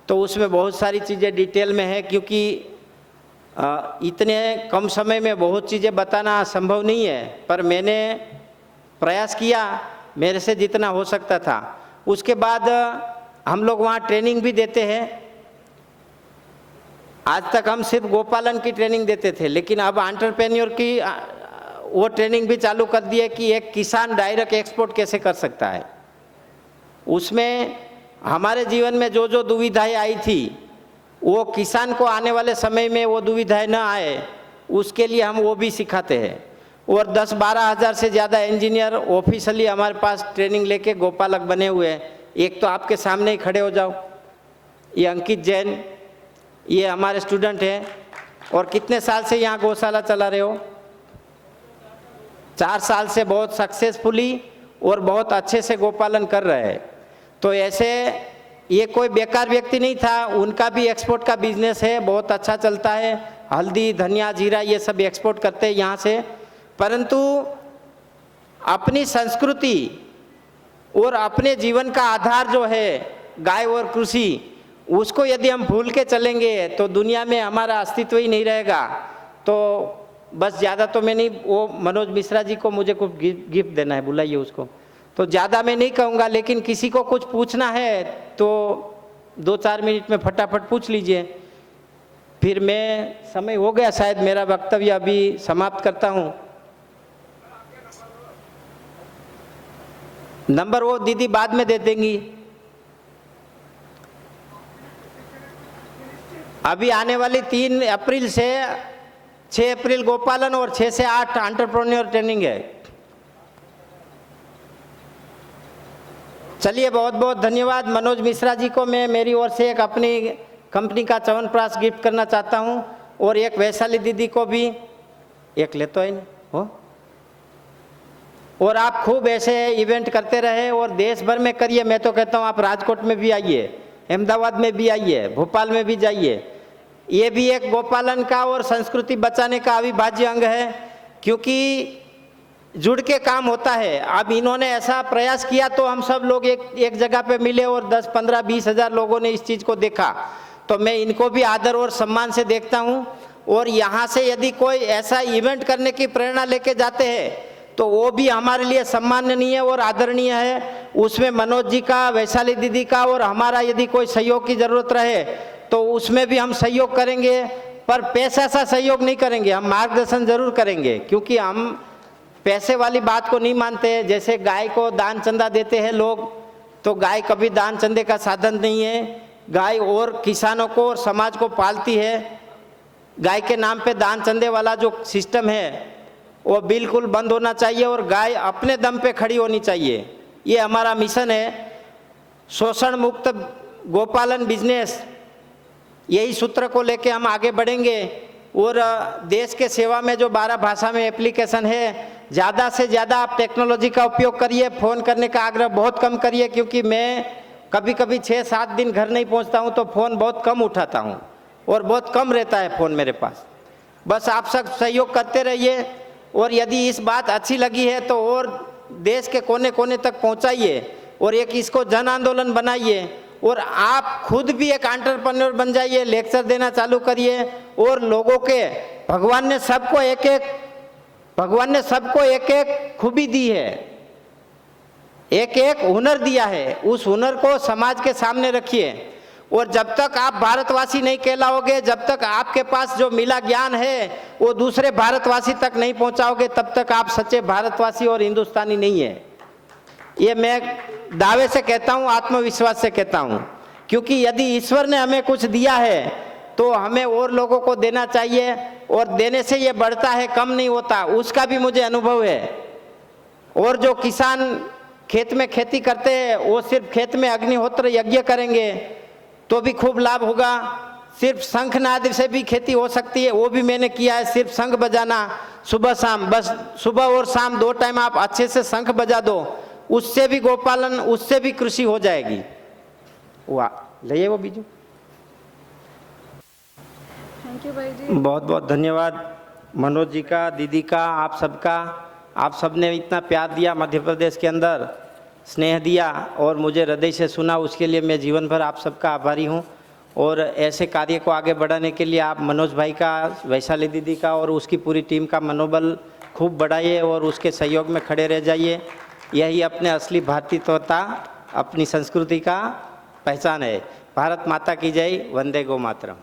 S1: तो उसमें बहुत सारी चीज़ें डिटेल में है, क्योंकि इतने कम समय में बहुत चीज़ें बताना संभव नहीं है, पर मैंने प्रयास किया मेरे से जितना हो सकता था। उसके बाद हम लोग वहाँ ट्रेनिंग भी देते हैं। आज तक हम सिर्फ गोपालन की ट्रेनिंग देते थे, लेकिन अब एंटरप्रेन्योर की वो ट्रेनिंग भी चालू कर दी है कि एक किसान डायरेक्ट एक्सपोर्ट कैसे कर सकता है। उसमें हमारे जीवन में जो जो दुविधाएं आई थी, वो किसान को आने वाले समय में वो दुविधाएं न आए, उसके लिए हम वो भी सिखाते हैं। और 10-12 हज़ार से ज़्यादा इंजीनियर ऑफिशियली हमारे पास ट्रेनिंग लेके गोपालक बने हुए हैं। एक तो आपके सामने ही खड़े हो जाओ, ये अंकित जैन, ये हमारे स्टूडेंट हैं। और कितने साल से यहाँ गौशाला चला रहे हो? 4 साल से बहुत सक्सेसफुली और बहुत अच्छे से गोपालन कर रहे हैं। तो ऐसे ये कोई बेकार व्यक्ति नहीं था, उनका भी एक्सपोर्ट का बिजनेस है, बहुत अच्छा चलता है। हल्दी, धनिया, जीरा ये सब एक्सपोर्ट करते हैं यहाँ से। परंतु अपनी संस्कृति और अपने जीवन का आधार जो है गाय और कृषि, उसको यदि हम भूल के चलेंगे तो दुनिया में हमारा अस्तित्व ही नहीं रहेगा। तो बस ज़्यादा तो मैं नहीं, वो मनोज मिश्रा जी को मुझे कुछ गिफ्ट देना है, बुलाइए उसको। तो ज़्यादा मैं नहीं कहूँगा, लेकिन किसी को कुछ पूछना है तो 2-4 मिनट में फटाफट पूछ लीजिए। फिर मैं, समय हो गया शायद, मेरा वक्तव्य अभी समाप्त करता हूँ। नंबर वो दीदी बाद में दे देंगी। अभी आने वाली 3 अप्रैल से 6 अप्रैल गोपालन और 6 से 8 एंटरप्रेन्योर ट्रेनिंग है। चलिए, बहुत बहुत धन्यवाद। मनोज मिश्रा जी को मैं मेरी ओर से एक अपनी कंपनी का च्यवनप्राश गिफ्ट करना चाहता हूं, और एक वैशाली दीदी को भी एक लेते हैं हो। और आप खूब ऐसे इवेंट करते रहे और देश भर में करिए। मैं तो कहता हूं आप राजकोट में भी आइए, अहमदाबाद में भी आइए, भोपाल में भी जाइए। ये भी एक गोपालन का और संस्कृति बचाने का अविभाज्य अंग है, क्योंकि जुड़ के काम होता है। अब इन्होंने ऐसा प्रयास किया तो हम सब लोग एक जगह पे मिले और 10, 15, 20 हज़ार लोगों ने इस चीज़ को देखा। तो मैं इनको भी आदर और सम्मान से देखता हूँ। और यहाँ से यदि कोई ऐसा इवेंट करने की प्रेरणा लेके जाते हैं तो वो भी हमारे लिए सम्माननीय और आदरणीय है। उसमें मनोज जी का, वैशाली दीदी का और हमारा यदि कोई सहयोग की ज़रूरत रहे तो उसमें भी हम सहयोग करेंगे, पर पैसा सा सहयोग नहीं करेंगे। हम मार्गदर्शन जरूर करेंगे, क्योंकि हम पैसे वाली बात को नहीं मानते। जैसे गाय को दान चंदा देते हैं लोग, तो गाय कभी दान चंदे का साधन नहीं है। गाय और किसानों को और समाज को पालती है। गाय के नाम पे दान चंदे वाला जो सिस्टम है वो बिल्कुल बंद होना चाहिए और गाय अपने दम पे खड़ी होनी चाहिए। ये हमारा मिशन है, शोषण मुक्त गोपालन बिजनेस। यही सूत्र को लेके हम आगे बढ़ेंगे। और देश के सेवा में जो 12 भाषा में एप्लीकेशन है, ज़्यादा से ज़्यादा आप टेक्नोलॉजी का उपयोग करिए। फ़ोन करने का आग्रह बहुत कम करिए, क्योंकि मैं कभी कभी 6-7 दिन घर नहीं पहुंचता हूं तो फ़ोन बहुत कम उठाता हूं और बहुत कम रहता है फ़ोन मेरे पास। बस आप सब सहयोग करते रहिए, और यदि इस बात अच्छी लगी है तो और देश के कोने कोने तक पहुंचाइए और एक इसको जन आंदोलन बनाइए। और आप खुद भी एक एंटरप्रेन्योर बन जाइए, लेक्चर देना चालू करिए। और लोगों के, भगवान ने सबको एक एक खूबी दी है, एक एक हुनर दिया है। उस हुनर को समाज के सामने रखिए। और जब तक आप भारतवासी नहीं कहलाओगे, जब तक आपके पास जो मिला ज्ञान है वो दूसरे भारतवासी तक नहीं पहुंचाओगे, तब तक आप सच्चे भारतवासी और हिंदुस्तानी नहीं है। ये मैं दावे से कहता हूँ, आत्मविश्वास से कहता हूँ, क्योंकि यदि ईश्वर ने हमें कुछ दिया है तो हमें और लोगों को देना चाहिए। और देने से ये बढ़ता है, कम नहीं होता, उसका भी मुझे अनुभव है। और जो किसान खेत में खेती करते हैं वो सिर्फ खेत में अग्निहोत्र यज्ञ करेंगे तो भी खूब लाभ होगा। सिर्फ शंखनाद से भी खेती हो सकती है, वो भी मैंने किया है। सिर्फ शंख बजाना सुबह शाम, बस सुबह और शाम 2 टाइम आप अच्छे से शंख बजा दो, उससे भी गोपालन, उससे भी कृषि हो जाएगी। वाह, ले वो बीजू।
S2: थैंक यू भाई जी।
S1: बहुत बहुत धन्यवाद मनोज जी का, दीदी का, आप सबका। आप सबने इतना प्यार दिया, मध्य प्रदेश के अंदर स्नेह दिया और मुझे हृदय से सुना, उसके लिए मैं जीवन भर आप सबका आभारी हूँ। और ऐसे कार्य को आगे बढ़ाने के लिए आप मनोज भाई का, वैशाली दीदी का और उसकी पूरी टीम का मनोबल खूब बढ़ाइए और उसके सहयोग में खड़े रह जाइए। यही अपने असली भारतीयता, अपनी संस्कृति का पहचान है। भारत माता की जय, वंदे गो मातरम।